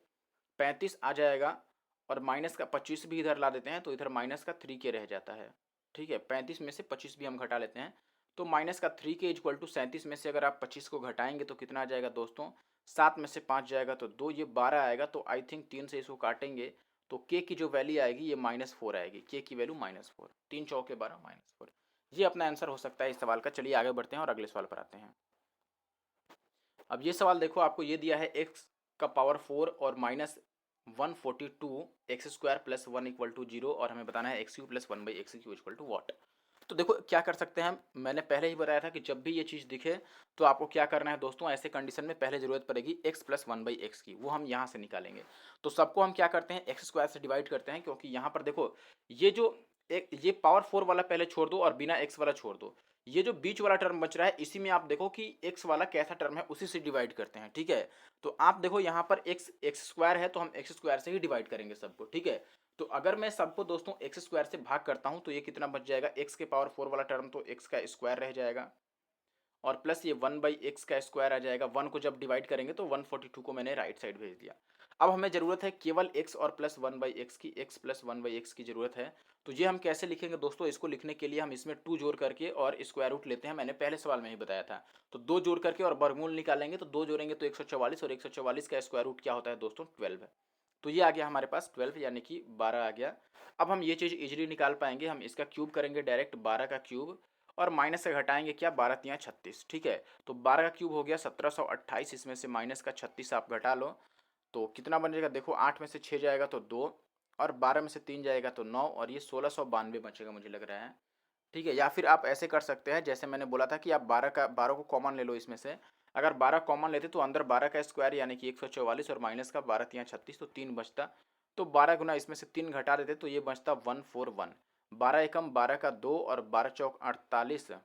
35 आ जाएगा, और माइनस का 25 भी इधर ला देते हैं तो इधर माइनस का 3k रह जाता है। ठीक है, 35 में से 25 भी हम घटा लेते हैं, तो माइनस का 3k इक्वल टू 37 में से अगर आप 25 को घटाएंगे तो कितना आ जाएगा दोस्तों, 7 में से 5 जाएगा तो 2, ये 12 आएगा। तो आई थिंक 3 से इसको काटेंगे तो k की जो वैल्यू आएगी ये -4 आएगी, k की वैल्यू -4, 3 चौके 12 -4। ये अपना आंसर हो सकता है इस सवाल का। चलिए आगे बढ़ते हैं और अगले सवाल पर आते हैं। अब ये सवाल देखो, आपको ये दिया है x का पावर 4 और -142 x square plus 1 equal to 0, और हमें बताना है x cube plus 1 by x cube equal to what. तो देखो क्या कर सकते हैं हम, मैंने पहले ही बताया था कि जब भी ये चीज़ दिखे तो आपको क्या करना है दोस्तों, ऐसे कंडीशन में पहले जरूरत पड़ेगी x प्लस 1 बाई एक्स की, वो हम यहाँ से निकालेंगे। तो सबको हम क्या करते हैं, एक्स स्क्वायर से डिवाइड करते हैं, क्योंकि यहाँ पर देखो ये जो एक ये पावर 4 वाला पहले छोड़ दो और बिना x वाला छोड़ दो, ये जो बीच वाला टर्म बच रहा है इसी में आप देखो कि x वाला कैसा टर्म है उसी से डिवाइड करते हैं। ठीक है, तो आप देखो यहाँ पर एक्स स्क्वायर है तो हम एक्स स्क्वायर से ही डिवाइड करेंगे सबको। ठीक है, तो अगर मैं सबको दोस्तों एक्स स्क्वायर से भाग करता हूँ तो ये कितना बच जाएगा, एक्स के पावर 4 वाला टर्म तो एक्स का स्क्वायर रह जाएगा, और प्लस ये 1 बाई एक्स का स्क्वायर आ जाएगा। 1 को जब डिवाइड करेंगे तो 142 को मैंने राइट साइड भेज दिया। अब हमें ज़रूरत है केवल x और प्लस 1 बाई एक्स की, x प्लस 1 बाई एक्स की ज़रूरत है। तो ये हम कैसे लिखेंगे दोस्तों, इसको लिखने के लिए हम इसमें 2 जोड़ करके और स्क्वायर रूट लेते हैं, मैंने पहले सवाल में ही बताया था। तो 2 जोड़ करके और वर्गमूल निकालेंगे, तो 2 जोड़ेंगे तो 144, और 144 का स्क्वायर रूट क्या होता है दोस्तों, 12 है। तो ये आ गया हमारे पास 12 यानी कि 12 आ गया। अब हम ये चीज़ इजीली निकाल पाएंगे, हम इसका क्यूब करेंगे डायरेक्ट, 12 का क्यूब, और माइनस से घटाएंगे क्या, 12 तियाँ 36। ठीक है, तो 12 का क्यूब हो गया 1728, इसमें से माइनस का 36 आप घटा लो तो कितना बनेगा, देखो 8 में से 6 जाएगा तो 2, और 12 में से 3 जाएगा तो 9, और ये 1692 बचेगा मुझे लग रहा है। ठीक है, या फिर आप ऐसे कर सकते हैं जैसे मैंने बोला था कि आप 12 को कॉमन ले लो इसमें से। अगर 12 कॉमन लेते तो अंदर 12 का स्क्वायर यानी कि 144, और माइनस का 12 तियाँ 36, तो 3 बचता। तो 12 गुना इसमें से 3 घटा देते तो ये बचता 141। 12 एकम 12 का 2, और 12 चौक 48,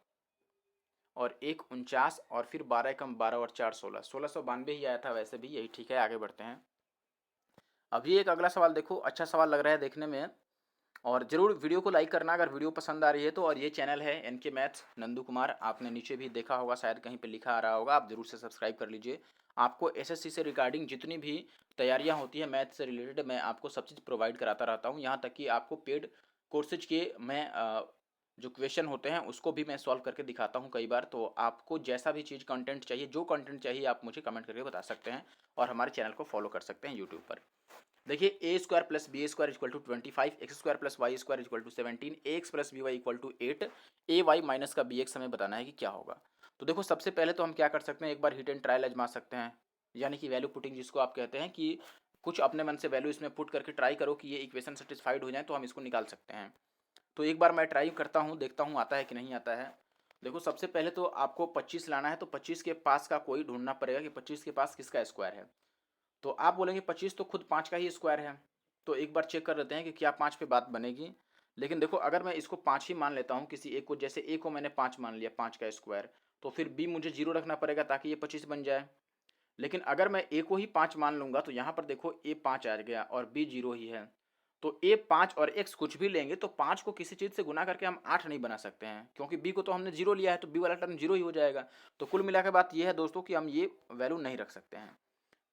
और 1 49, और फिर 12 एकम 12 और 4 16, 1692 ही आया था वैसे भी, यही ठीक है। आगे बढ़ते हैं। अभी एक अगला सवाल देखो, अच्छा सवाल लग रहा है देखने में, और ज़रूर वीडियो को लाइक करना अगर वीडियो पसंद आ रही है तो। और ये चैनल है एनके मैथ्स नंदू कुमार, आपने नीचे भी देखा होगा, शायद कहीं पे लिखा आ रहा होगा, आप ज़रूर से सब्सक्राइब कर लीजिए। आपको एसएससी से रिगार्डिंग जितनी भी तैयारियां होती है मैथ से रिलेटेड, मैं आपको सब चीज़ प्रोवाइड कराता रहता हूँ, यहाँ तक कि आपको पेड कोर्सेज के मैं जो क्वेश्चन होते हैं उसको भी मैं सॉल्व करके दिखाता हूँ कई बार। तो आपको जैसा भी चीज़ कंटेंट चाहिए, जो कंटेंट चाहिए आप मुझे कमेंट करके बता सकते हैं, और हमारे चैनल को फॉलो कर सकते हैं यूट्यूब पर। देखिए A square plus B square equal to 25, X square plus Y square equal to 17, A X plus B Y equal to 8, A Y minus का बी एक्स हमें बताना है कि क्या होगा। तो देखो सबसे पहले तो हम क्या कर सकते हैं, एक बार हिट एंड ट्रायल आजमा सकते हैं, यानी कि वैल्यू पुटिंग जिसको आप कहते हैं, कि कुछ अपने मन से वैल्यू इसमें पुट करके ट्राई करो कि ये इक्वेशन सेटिस्फाइड हो जाए तो हम इसको निकाल सकते हैं। तो एक बार मैं ट्राई करता हूँ, देखता हूँ आता है कि नहीं आता है। देखो सबसे पहले तो आपको 25 लाना है, तो 25 के पास का कोई ढूंढना पड़ेगा कि 25 के पास किसका स्क्वायर है। तो आप बोलेंगे 25 तो खुद 5 का ही स्क्वायर है, तो एक बार चेक कर लेते हैं कि क्या 5 पे बात बनेगी। लेकिन देखो अगर मैं इसको 5 ही मान लेता हूँ किसी एक को, जैसे ए को मैंने 5 मान लिया, 5 का स्क्वायर, तो फिर बी मुझे 0 रखना पड़ेगा ताकि ये 25 बन जाए। लेकिन अगर मैं ए को ही 5 मान लूँगा तो यहाँ पर देखो ए 5 आ गया और बी 0 ही है। तो ए 5 और एक्स कुछ भी लेंगे तो 5 को किसी चीज़ से गुना करके हम 8 नहीं बना सकते हैं, क्योंकि बी को तो हमने 0 लिया है तो बी वाला टर्म 0 ही हो जाएगा। तो कुल मिलाकर बात यह है दोस्तों कि हम ये वैल्यू नहीं रख सकते हैं।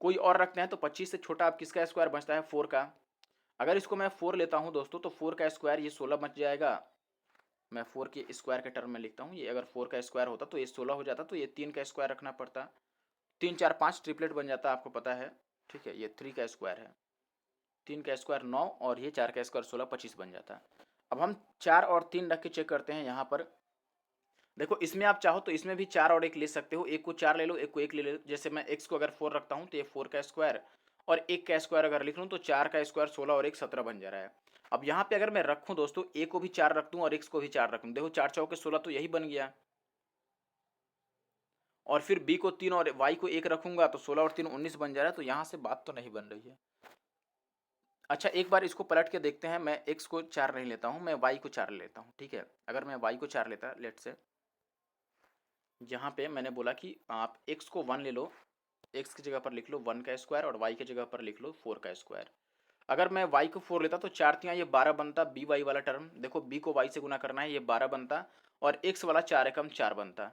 कोई और रखते हैं, तो 25 से छोटा अब किसका स्क्वायर बचता है, 4 का। अगर इसको मैं 4 लेता हूं दोस्तों तो 4 का स्क्वायर ये 16 बच जाएगा। मैं 4 के स्क्वायर के टर्म में लिखता हूं, ये अगर 4 का स्क्वायर होता तो ये 16 हो जाता, तो ये 3 का स्क्वायर रखना पड़ता, 3 4 5 ट्रिपलेट बन जाता, आपको पता है। ठीक है, ये 3 का स्क्वायर है, 3 का स्क्वायर 9, और ये 4 का स्क्वायर 16, 25 बन जाता। अब हम 4 और 3 रख के चेक करते हैं यहाँ पर। देखो इसमें आप चाहो तो इसमें भी 4 और 1 ले सकते हो, एक को 4 ले लो, एक को 1 ले लो। जैसे मैं x को अगर 4 रखता हूँ तो ये 4 का स्क्वायर, और 1 का स्क्वायर अगर लिख लूँ तो 4 का स्क्वायर 16 और 1 17 बन जा रहा है। अब यहाँ पे अगर मैं रखूँ दोस्तों, a को भी 4 रख दूँ और x को भी 4 रख दूँ, देखो 4 चौके 16 तो यही बन गया। और फिर बी को 3 और वाई को 1 रखूंगा तो 16 और 3 19 बन जा रहा है, तो यहाँ से बात तो नहीं बन रही है। अच्छा, एक बार इसको पलट के देखते हैं। मैं x को 4 नहीं लेता हूँ, मैं y को 4 लेता हूँ, ठीक है। अगर मैं y को 4 लेता, लेट से यहाँ पे मैंने बोला कि आप x को 1 ले लो, x की जगह पर लिख लो 1 का स्क्वायर और y की जगह पर लिख लो 4 का स्क्वायर। अगर मैं y को 4 लेता तो 4 तियाँ ये 12 बनता, बी वाई वाला टर्म देखो, b को y से गुना करना है, ये 12 बनता और x वाला 4 एकम 4 बनता,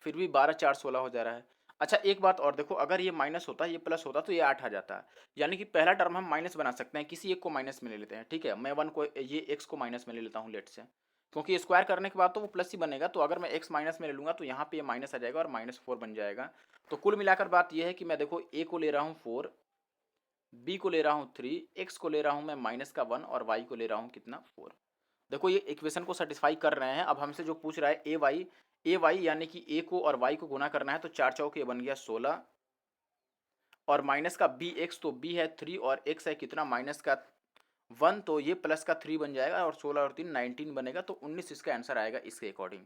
फिर भी 12 4 16 हो जा रहा है। अच्छा, एक बात और देखो, अगर ये माइनस होता, ये प्लस होता तो ये 8 आ जाता। यानी कि पहला टर्म हम माइनस बना सकते हैं, किसी एक को माइनस में ले लेते हैं, ठीक है। मैं 1 को, ये x को माइनस में ले लेता हूँ लेट से, क्योंकि स्क्वायर करने के बाद तो वो प्लस ही बनेगा। तो अगर मैं x माइनस में ले लूँगा तो यहाँ पे ये माइनस आ जाएगा और -4 बन जाएगा। तो कुल मिलाकर बात ये है कि मैं देखो a को ले रहा हूँ 4, b को ले रहा हूँ 3, x को ले रहा हूँ मैं -1 और y को ले रहा हूँ कितना 4। देखो ये इक्वेशन को सेटिस्फाई कर रहे हैं। अब हमसे जो पूछ रहा है ए वाई यानी कि a को और y को गुना करना है, तो 4 चौके बन गया 16 और माइनस का बी एक्स, तो b है 3 और x है कितना माइनस का 1, तो ये प्लस का 3 बन जाएगा और 16 और 3 19 बनेगा, तो 19 इसका आंसर आएगा इसके अकॉर्डिंग।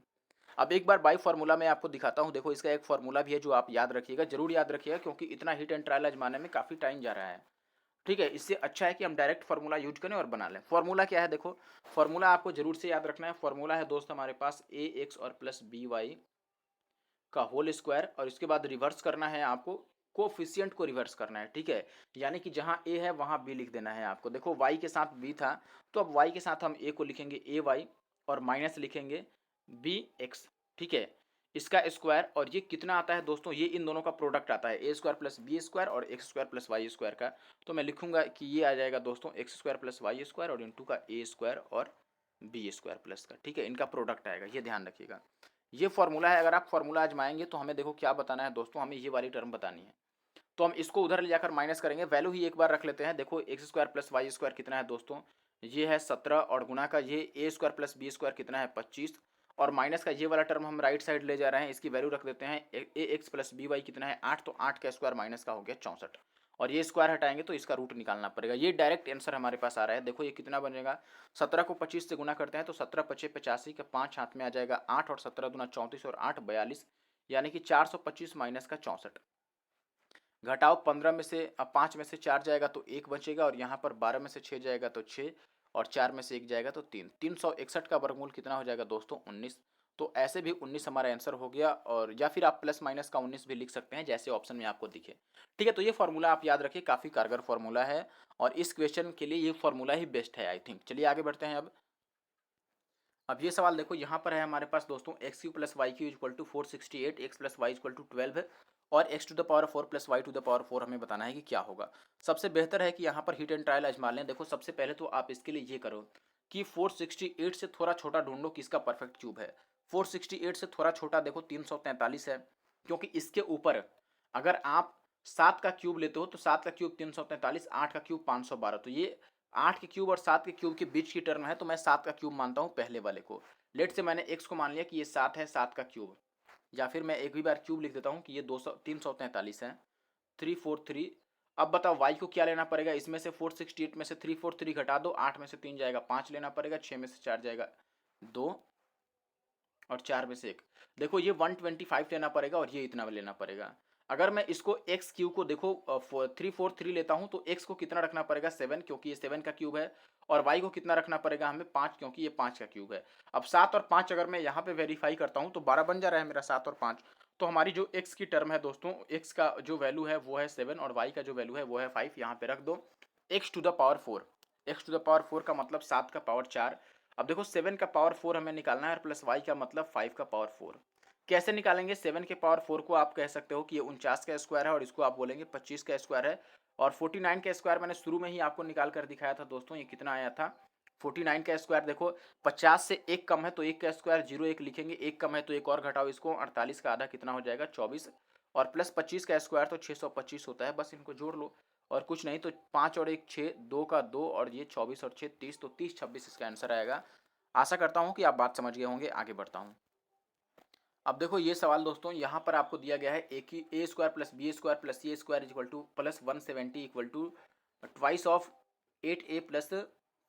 अब एक बार बाई फार्मूला मैं आपको दिखाता हूँ। देखो इसका एक फार्मूला भी है जो आप याद रखिएगा, जरूर याद रखिएगा, क्योंकि इतना हिट एंड ट्रायल आजमाने में काफ़ी टाइम जा रहा है, ठीक है। इससे अच्छा है कि हम डायरेक्ट फार्मूला यूज करें और बना लें। फार्मूला क्या है, देखो फार्मूला आपको जरूर से याद रखना है। फार्मूला है दोस्त हमारे पास ए एक्स और प्लस बी वाई का होल स्क्वायर, और इसके बाद रिवर्स करना है आपको, कोफिशिएंट को रिवर्स करना है, ठीक है। यानी कि जहाँ ए है वहाँ बी लिख देना है आपको। देखो वाई के साथ बी था, तो अब वाई के साथ हम ए को लिखेंगे ए वाई और माइनस लिखेंगे बी एक्स, ठीक है। इसका स्क्वायर, और ये कितना आता है दोस्तों, ये इन दोनों का प्रोडक्ट आता है, ए स्क्वायर प्लस बी स्क्वायर और x square plus Y square का। तो मैं लिखूंगा कि ये आ जाएगा दोस्तों x square plus Y square और इंटू का ए स्क्वायर और बी स्क्वायर प्लस का, ठीक है। इनका प्रोडक्ट आएगा, ये ध्यान रखिएगा। ये फॉर्मूला है। अगर आप फॉर्मूला आजमाएंगे तो हमें देखो क्या बताना है दोस्तों, हमें ये वाली टर्म बतानी है। तो हम इसको उधर ले जाकर माइनस करेंगे, वैल्यू ही एक बार रख लेते हैं। देखो x square plus Y square कितना है दोस्तों, ये है 17 और गुना का ये A square plus B square कितना है 25 और माइनस का ये वाला टर्म हम राइट साइड ले जा रहे हैं, इसकी वैल्यू रख देते हैं ए एक्स प्लस बी वाई कितना है 8, तो 8 का स्क्वायर माइनस का हो गया 64 और ये स्क्वायर हटाएंगे तो इसका रूट निकालना पड़ेगा। ये डायरेक्ट आंसर हमारे पास आ रहा है। देखो ये कितना बनेगा, 17 को 25 से गुना करते हैं तो 17 पचे 85 का 5 हाथ में आ जाएगा 8 और 17 दूना 34 और 8 42, यानी कि 425 माइनस का 64। घटाओ 15 में से, अब 5 में से 4 जाएगा तो 1 बचेगा और यहाँ पर 12 में से 6 जाएगा तो 6 और 4 में से 1 जाएगा तो 3। 361 का वर्गमूल कितना हो जाएगा दोस्तों 19। तो ऐसे भी 19 हमारा आंसर हो गया, और या फिर आप प्लस माइनस का 19 भी लिख सकते हैं जैसे ऑप्शन में आपको दिखे, ठीक है। तो ये फार्मूला आप याद रखिए, काफ़ी कारगर फार्मूला है और इस क्वेश्चन के लिए ये फार्मूला ही बेस्ट है आई थिंक। चलिए आगे बढ़ते हैं। अब ये सवाल देखो, यहाँ पर है हमारे पास दोस्तों x cube plus Y cube equal to 468, x plus y equal to 12 है और x to the power 4 plus y to the power 4 हमें बताना है कि क्या होगा। सबसे बेहतर है कि यहाँ पर हिट एंड ट्रायल आजमा लें। देखो सबसे पहले तो आप इसके लिए ये करो कि 468 से थोड़ा छोटा ढूंढो किसका परफेक्ट क्यूब है। 468 से थोड़ा छोटा देखो 343 है, क्योंकि इसके ऊपर अगर आप 7 का क्यूब लेते हो तो 7 का क्यूब 343, 8 का क्यूब 512, तो ये 8 के क्यूब और 7 के क्यूब के बीच की टर्म है, तो मैं 7 का क्यूब मानता हूँ पहले वाले को। लेट से मैंने x को मान लिया कि ये 7 है, 7 का क्यूब, या फिर मैं एक भी बार क्यूब लिख देता हूँ कि ये 343 है 343। अब बताओ y को क्या लेना पड़ेगा, इसमें से 468 में से 343 घटा दो, 8 में से 3 जाएगा 5 लेना पड़ेगा, 6 में से 4 जाएगा 2 और 4 में से 1। देखो ये 125 लेना पड़ेगा और ये इतना लेना पड़ेगा। अगर मैं इसको एक्स क्यूब को देखो 343 लेता हूँ तो एक्स को कितना रखना पड़ेगा 7, क्योंकि ये 7 का क्यूब है, और वाई को कितना रखना पड़ेगा हमें 5, क्योंकि ये 5 का क्यूब है। अब 7 और 5 अगर मैं यहाँ पे वेरीफाई करता हूँ तो 12 बन जा रहा है मेरा 7 और 5। तो हमारी जो एक्स की टर्म है दोस्तों, एक्स का जो वैल्यू है वो है 7 और वाई का जो वैल्यू है वो है 5। यहाँ पे रख दो x to the power 4, x to the power 4 का मतलब 7 का पावर 4। अब देखो 7 का पावर 4 हमें निकालना है और प्लस वाई का मतलब 5 का पावर 4। कैसे निकालेंगे, 7 के पावर 4 को आप कह सकते हो कि ये 49 का स्क्वायर है और इसको आप बोलेंगे 25 का स्क्वायर है, और 49 का स्क्वायर मैंने शुरू में ही आपको निकाल कर दिखाया था दोस्तों, ये कितना आया था 49 का स्क्वायर। देखो 50 से एक कम है तो एक का स्क्वायर 0 1 लिखेंगे, एक कम है तो एक और घटाओ इसको, 48 का आधा कितना हो जाएगा 24, और प्लस 25 का स्क्वायर तो 625 होता है, बस इनको जोड़ लो और कुछ नहीं। तो 5 और 1 6, 2 का 2 और ये 24 और 6 30, तो 30 26 इसका आंसर आएगा। आशा करता हूँ कि आप बात समझ गए होंगे। आगे बढ़ता हूँ। अब देखो ये सवाल दोस्तों, यहाँ पर आपको दिया गया है ए square plus B square plus C square equal to plus 170 equal to twice of 8a plus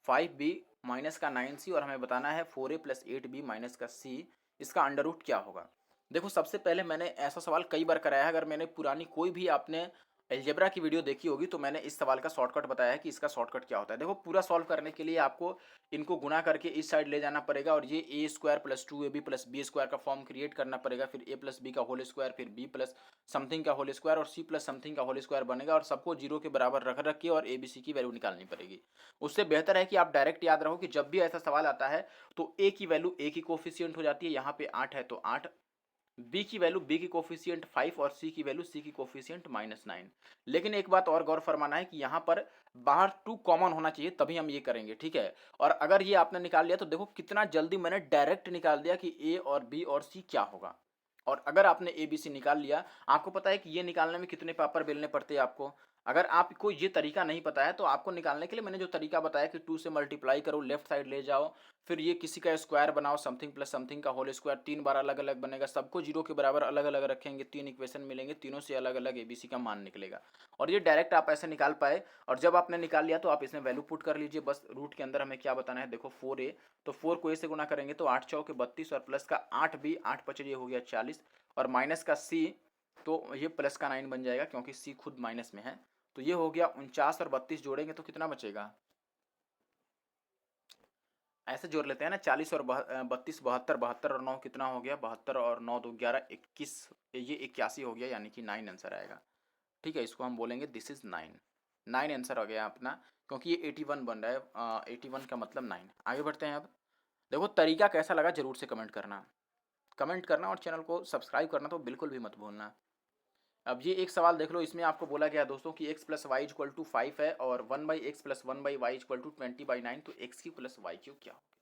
5b minus का 9c, और हमें बताना है 4a प्लस 8b माइनस का c, इसका अंडर रूट क्या होगा। देखो सबसे पहले मैंने ऐसा सवाल कई बार कराया है, अगर मैंने पुरानी कोई भी आपने अलजेब्रा की वीडियो देखी होगी तो मैंने इस सवाल का शॉर्टकट बताया है कि इसका शॉर्टकट क्या होता है। देखो पूरा सॉल्व करने के लिए आपको इनको गुणा करके इस साइड ले जाना पड़ेगा और ये A square plus 2ab plus B square का फॉर्म क्रिएट करना पड़ेगा, फिर ए प्लस बी का होल स्क्वायर, फिर बी प्लस समथिंग का होल स्क्वायर और सी प्लस समथिंग का होल स्क्वायर बनेगा और सबको जीरो के बराबर रख रख के और ए बी सी की वैल्यू निकालनी पड़ेगी। उससे बेहतर है कि आप डायरेक्ट याद रहो कि जब भी ऐसा सवाल आता है तो ए की वैल्यू ए की कोफिशियंट हो जाती है, यहाँ पे 8 है तो 8, बी की वैल्यू बी की कोफिशियंट 5 और सी की वैल्यू सी की कोफिशियंट -9। लेकिन एक बात और गौर फरमाना है कि यहाँ पर बाहर 2 कॉमन होना चाहिए तभी हम ये करेंगे, ठीक है। और अगर ये आपने निकाल लिया तो देखो कितना जल्दी मैंने डायरेक्ट निकाल दिया कि ए और बी और सी क्या होगा। और अगर आपने ए बी सी निकाल लिया, आपको पता है कि ये निकालने में कितने पापड़ बेलने पड़ते हैं आपको। अगर आपको ये तरीका नहीं पता है तो आपको निकालने के लिए मैंने जो तरीका बताया कि 2 से मल्टीप्लाई करो, लेफ्ट साइड ले जाओ, फिर ये किसी का स्क्वायर बनाओ, समथिंग प्लस समथिंग का होल स्क्वायर 3 बार अलग अलग बनेगा, सबको जीरो के बराबर अलग अलग रखेंगे, 3 इक्वेशन मिलेंगे, तीनों से अलग अलग एबीसी का मान निकलेगा। और ये डायरेक्ट आप ऐसे निकाल पाए। और जब आपने निकाल लिया तो आप इसमें वैल्यू पुट कर लीजिए, बस रूट के अंदर हमें क्या बताना है। देखो 4a, तो 4 को a से गुना करेंगे तो 8 चौके 32 और प्लस का 8b, 8 पचे ये हो गया 40 और माइनस का c, तो ये प्लस का 9 बन जाएगा क्योंकि c खुद माइनस में है। तो ये हो गया 49 और 32 जोड़ेंगे तो कितना बचेगा, ऐसे जोड़ लेते हैं ना, 40 और 32, 72, 72 और 9 कितना हो गया, 72 और 9 2 11 21, ये 81 हो गया, यानी कि 9 आंसर आएगा। ठीक है, इसको हम बोलेंगे दिस इज 9, 9 आंसर हो गया अपना, क्योंकि ये 81 बन रहा है, 81 का मतलब 9। आगे बढ़ते हैं अब। देखो तरीका कैसा लगा जरूर से कमेंट करना और चैनल को सब्सक्राइब करना तो बिल्कुल भी मत भूलना। अब ये एक सवाल देख लो, इसमें आपको बोला गया दोस्तों कि x plus y equal to 5 है और 1/x plus 1/y equal to 20/9, तो x cube plus Y cube क्या होगा।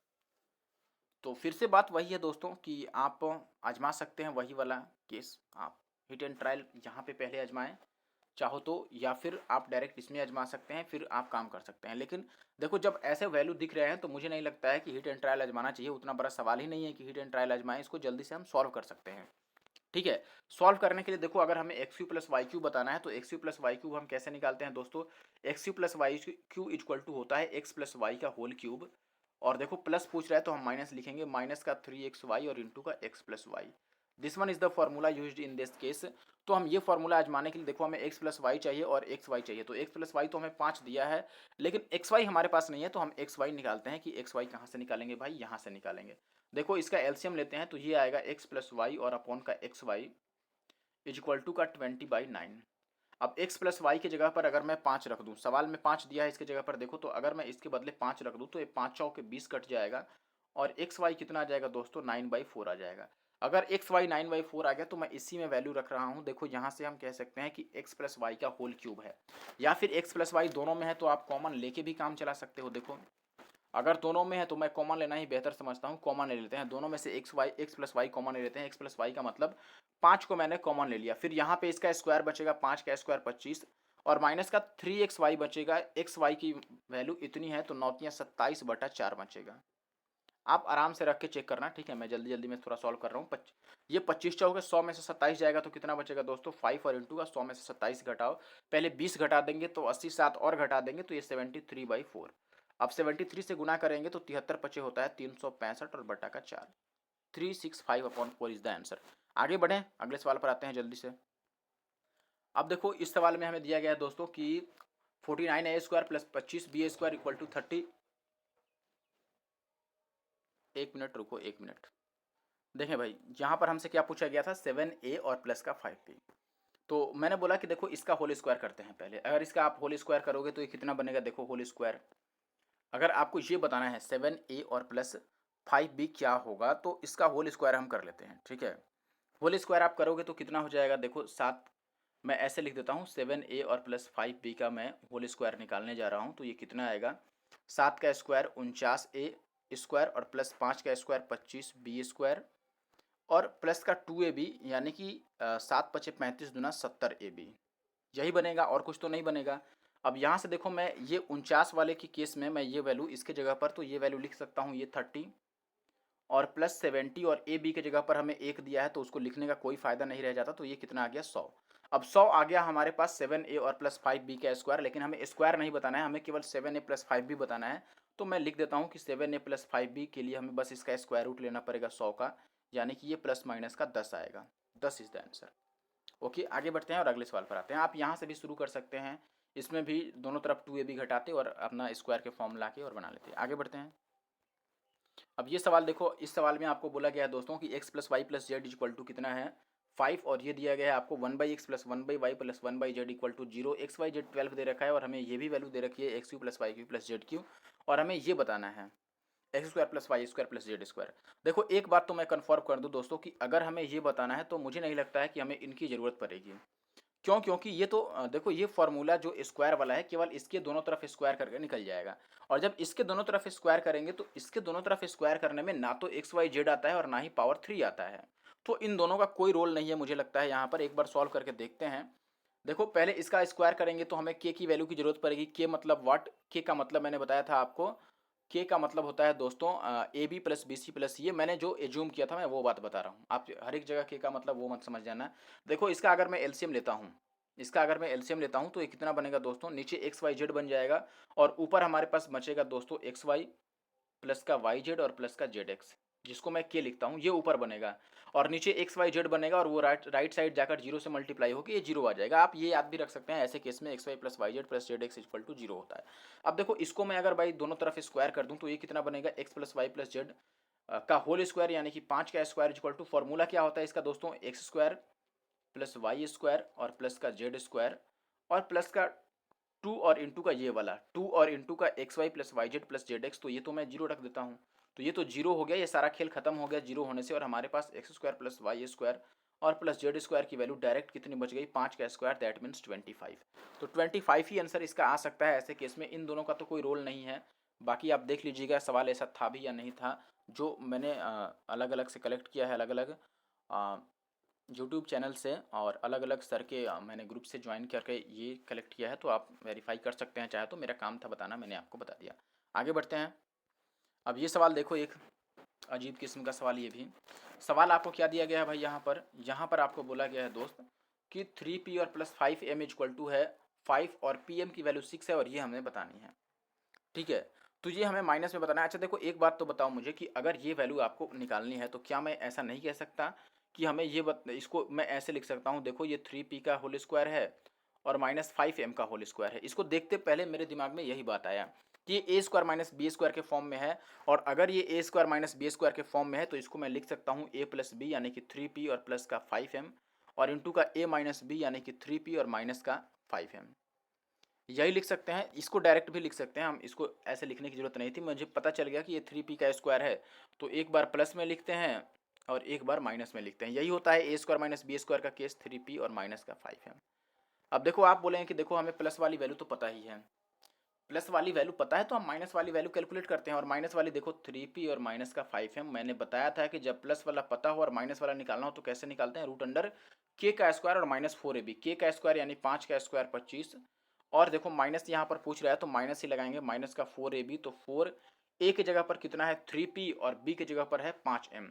तो फिर से बात वही है दोस्तों कि आप आजमा सकते हैं वही वाला केस, आप हिट एंड ट्रायल यहाँ पे पहले आजमाएं चाहो तो, या फिर आप डायरेक्ट इसमें आजमा सकते हैं, फिर आप काम कर सकते हैं। लेकिन देखो जब ऐसे वैल्यू दिख रहे हैं तो मुझे नहीं लगता है कि हिट एंड ट्रायल आजमाना चाहिए, उतना बड़ा सवाल ही नहीं है कि हिट एंड ट्रायल आजमाएं, इसको जल्दी से हम सॉल्व कर सकते हैं। ठीक है, सॉल्व करने के लिए देखो अगर हमें x cube plus Y cube बताना है तो x cube plus y cube हम कैसे निकालते हैं दोस्तों। X cube plus Y cube equal to होता है एक्स प्लस वाई का होल क्यूब, और देखो प्लस पूछ रहा है तो हम माइनस लिखेंगे, माइनस का 3xy और इंटू का x plus y. This one is the formula used in this case. तो हम ये फॉर्मूला आजमाने के लिए देखो हमें x प्लस वाई चाहिए और एक्स वाई चाहिए, तो x प्लस वाई तो हमें 5 दिया है, लेकिन एक्स वाई हमारे पास नहीं है, तो हम एक्स वाई निकालते हैं कि एक्स वाई कहाँ से निकालेंगे भाई, यहाँ से निकालेंगे। देखो इसका एलसीएम लेते हैं तो ये आएगा x प्लस वाई और अपॉन का x y is equal to का 20/9। अब x प्लस वाई की जगह पर अगर मैं 5 रख दूं, सवाल में 5 दिया है इसके जगह पर देखो, तो अगर मैं इसके बदले 5 रख दूं तो ये 5 चौके 20 कट जाएगा और एक्स वाई कितना आ जाएगा दोस्तों, 9/4 आ जाएगा। अगर एक्स वाई 9/4 आ गया तो मैं इसी में वैल्यू रख रहा हूँ। देखो यहाँ से हम कह सकते हैं कि एक्स प्लस वाई का होल क्यूब है, या फिर एक्स प्लस वाई दोनों में है तो आप कॉमन लेके भी काम चला सकते हो। देखो अगर दोनों में है तो मैं कॉमन लेना ही बेहतर समझता हूँ, कॉमन ले लेते हैं दोनों में से एक्स प्लस वाई कॉमन ले लेते हैं। एक्स प्लस वाई का मतलब 5 को मैंने कॉमन ले लिया, फिर यहाँ पे इसका स्क्वायर बचेगा, 5 का स्क्वायर 25 और माइनस का 3xy बचेगा। एक्स वाई की वैल्यू इतनी है तो 9×27/4 बचेगा। आप आराम से रख के चेक करना, ठीक है, मैं जल्दी जल्दी में थोड़ा सॉल्व कर रहा हूँ। ये 25 चौके 100 में से 27 जाएगा तो कितना बचेगा दोस्तों, 5 और इंटू का 100 में से 27 घटाओ, पहले 20 घटा देंगे तो 80, 7 और घटा देंगे तो ये 73/4। अब 73 से गुना करेंगे तो 73 पचे होता है 365 और बटा का 4, 365/4 इज द आंसर। आगे बढ़ें, अगले सवाल पर आते हैं जल्दी से। अब देखो इस सवाल में हमें दिया गया है दोस्तों कि 49a² plus 25b² equal to 30। एक मिनट रुको, एक मिनट। देखें भाई यहाँ पर हमसे क्या पूछा गया था, 7a और प्लस का 5b। तो मैंने बोला कि देखो इसका होल स्क्वायर करते हैं पहले। अगर इसका आप होल स्क्वायर करोगे तो ये कितना बनेगा, देखो होल स्क्वायर अगर आपको ये बताना है 7a और प्लस 5b क्या होगा तो इसका होल स्क्वायर हम कर लेते हैं। ठीक है, होल स्क्वायर आप करोगे तो कितना हो जाएगा, देखो 7, मैं ऐसे लिख देता हूँ 7a और प्लस 5b का मैं होल स्क्वायर निकालने जा रहा हूँ, तो ये कितना आएगा, 7 का स्क्वायर 49a² और प्लस 5 का स्क्वायर 25b² और प्लस का 2ab, यानी कि 7 पचे 35 दूना 70ab, यही बनेगा और कुछ तो नहीं बनेगा। अब यहाँ से देखो मैं ये 49 वाले की केस में मैं ये वैल्यू इसके जगह पर तो ये वैल्यू लिख सकता हूँ, ये 30 और प्लस 70 और ए बी के जगह पर हमें 1 दिया है तो उसको लिखने का कोई फ़ायदा नहीं रह जाता, तो ये कितना आ गया 100। अब 100 आ गया हमारे पास 7a और प्लस 5b का स्क्वायर, लेकिन हमें स्क्वायर नहीं बताना है, हमें केवल 7a प्लस 5b बताना है। तो मैं लिख देता हूँ कि 7a प्लस 5b के लिए हमें बस इसका स्क्वायर रूट लेना पड़ेगा 100 का, यानी कि ये प्लस माइनस का 10 आएगा। 10 इज द आंसर। ओके, आगे बढ़ते हैं और अगले सवाल पर आते हैं। आप यहाँ से भी शुरू कर सकते हैं, इसमें भी दोनों तरफ 2ab घटाते और अपना स्क्वायर के फॉर्म ला के और बना लेते हैं। आगे बढ़ते हैं। अब ये सवाल देखो, इस सवाल में आपको बोला गया है दोस्तों कि x plus y plus z equal to कितना है 5, और ये दिया गया है आपको 1/x plus 1/y plus 1/z equal to 0। X y z 12 दे रखा है और हमें ये भी वैल्यू दे रखी है x cube plus Y cube plus Z cube, और हमें ये बताना है x square plus Y square plus Z square. देखो एक बात तो मैं कन्फर्म कर दूं दोस्तों कि अगर हमें ये बताना है तो मुझे नहीं लगता है कि हमें इनकी ज़रूरत पड़ेगी। क्यों? क्योंकि ये तो देखो ये फॉर्मूला जो स्क्वायर वाला है केवल इसके दोनों तरफ स्क्वायर करके निकल जाएगा, और जब इसके दोनों तरफ स्क्वायर करेंगे तो इसके दोनों तरफ स्क्वायर करने में ना तो एक्स वाई जेड आता है और ना ही पावर 3 आता है। तो इन दोनों का कोई रोल नहीं है मुझे लगता है। यहाँ पर एक बार सॉल्व करके देखते हैं। देखो पहले इसका स्क्वायर करेंगे तो हमें के की वैल्यू की जरूरत पड़ेगी। के मतलब व्हाट? के का मतलब मैंने बताया था आपको, के का मतलब होता है दोस्तों a B plus B C plus, ये मैंने जो एज्यूम किया था मैं वो बात बता रहा हूँ। आप हर एक जगह के का मतलब वो मत समझ जाना। देखो इसका अगर मैं एलसीएम लेता हूँ, इसका अगर मैं एलसीएम लेता हूँ तो ये कितना बनेगा दोस्तों, नीचे एक्स वाई जेड बन जाएगा और ऊपर हमारे पास बचेगा दोस्तों एक्स वाई प्लस का वाई जेड और प्लस का जेड एक्स, जिसको मैं के लिखता हूँ, ये ऊपर बनेगा और नीचे एक्स वाई जेड बनेगा और वो राइट साइड जाकर जीरो से मल्टीप्लाई होकर ये जीरो आ जाएगा। आप ये याद भी रख सकते हैं, ऐसे केस में x Y plus Y z plus z x equal to zero होता है। अब देखो इसको मैं अगर भाई दोनों तरफ स्क्वायर कर दूं तो ये कितना बनेगा, x plus y plus z का होल स्क्वायर यानी कि 5 का स्क्वायर इक्वल टू, फॉर्मूला क्या होता है इसका दोस्तों, x square plus Y square और प्लस का जेड स्क्वायर और प्लस का 2 और इंटू का ये वाला 2 और इंटू का x Y plus Y z plus z x, तो ये तो मैं जीरो रख देता हूँ, तो ये तो जीरो हो गया, ये सारा खेल खत्म हो गया जीरो होने से, और हमारे पास X square plus Y square और प्लस जेड स्क्वायर की वैल्यू डायरेक्ट कितनी बच गई, 5 का स्क्वायर, दैट मीन्स 25। तो 25 ही आंसर इसका आ सकता है ऐसे केस में। इन दोनों का तो कोई रोल नहीं है। बाकी आप देख लीजिएगा सवाल ऐसा था भी या नहीं था, जो मैंने अलग अलग से कलेक्ट किया है, अलग अलग यूट्यूब चैनल से और अलग अलग सर के मैंने ग्रुप से ज्वाइन करके ये कलेक्ट किया है, तो आप वेरीफाई कर सकते हैं चाहे तो। मेरा काम था बताना, मैंने आपको बता दिया। आगे बढ़ते हैं। अब ये सवाल देखो, एक अजीब किस्म का सवाल। ये भी सवाल आपको क्या दिया गया है भाई, यहाँ पर आपको बोला गया है दोस्त कि 3p और प्लस 5m इक्वल टू है 5 और pm की वैल्यू 6 है और ये हमें बतानी है। ठीक है, तो ये हमें माइनस में बताना है। अच्छा देखो एक बात तो बताओ मुझे कि अगर ये वैल्यू आपको निकालनी है तो क्या मैं ऐसा नहीं कह सकता कि हमें इसको मैं ऐसे लिख सकता हूँ, देखो ये 3p का होल स्क्वायर है और माइनस 5m का होल स्क्वायर है। इसको देखते पहले मेरे दिमाग में यही बात आया कि ये A square minus B square के फॉर्म में है, और अगर ये A square minus B square के फॉर्म में है तो इसको मैं लिख सकता हूँ ए प्लस बी यानी कि 3p और प्लस का 5m और इंटू का ए माइनस बी यानी कि 3p और माइनस का 5m, यही लिख सकते हैं। इसको डायरेक्ट भी लिख सकते हैं हम, इसको ऐसे लिखने की जरूरत नहीं थी। मुझे पता चल गया कि ये 3p का स्क्वायर है, तो एक बार प्लस में लिखते हैं और एक बार माइनस में लिखते हैं। यही होता है ए स्क्वायर माइनस बी स्क्वायर का केस, 3p और माइनस का 5m। अब देखो आप बोलेंगे कि देखो हमें प्लस वाली वैल्यू तो पता ही है, प्लस वाली वैल्यू पता है तो हम माइनस वाली वैल्यू कैलकुलेट करते हैं। और माइनस वाली देखो 3p और माइनस का 5m, मैंने बताया था कि जब प्लस वाला पता हो और माइनस वाला निकालना हो तो कैसे निकालते हैं, रूट अंडर के का स्क्वायर और माइनस 4ab। के का स्क्वायर यानी 5 का स्क्वायर 25, और देखो माइनस यहाँ पर पूछ रहा है तो माइनस ही लगाएंगे, माइनस का 4ab, तो 4 ए की जगह पर कितना है 3p और b की जगह पर है 5m,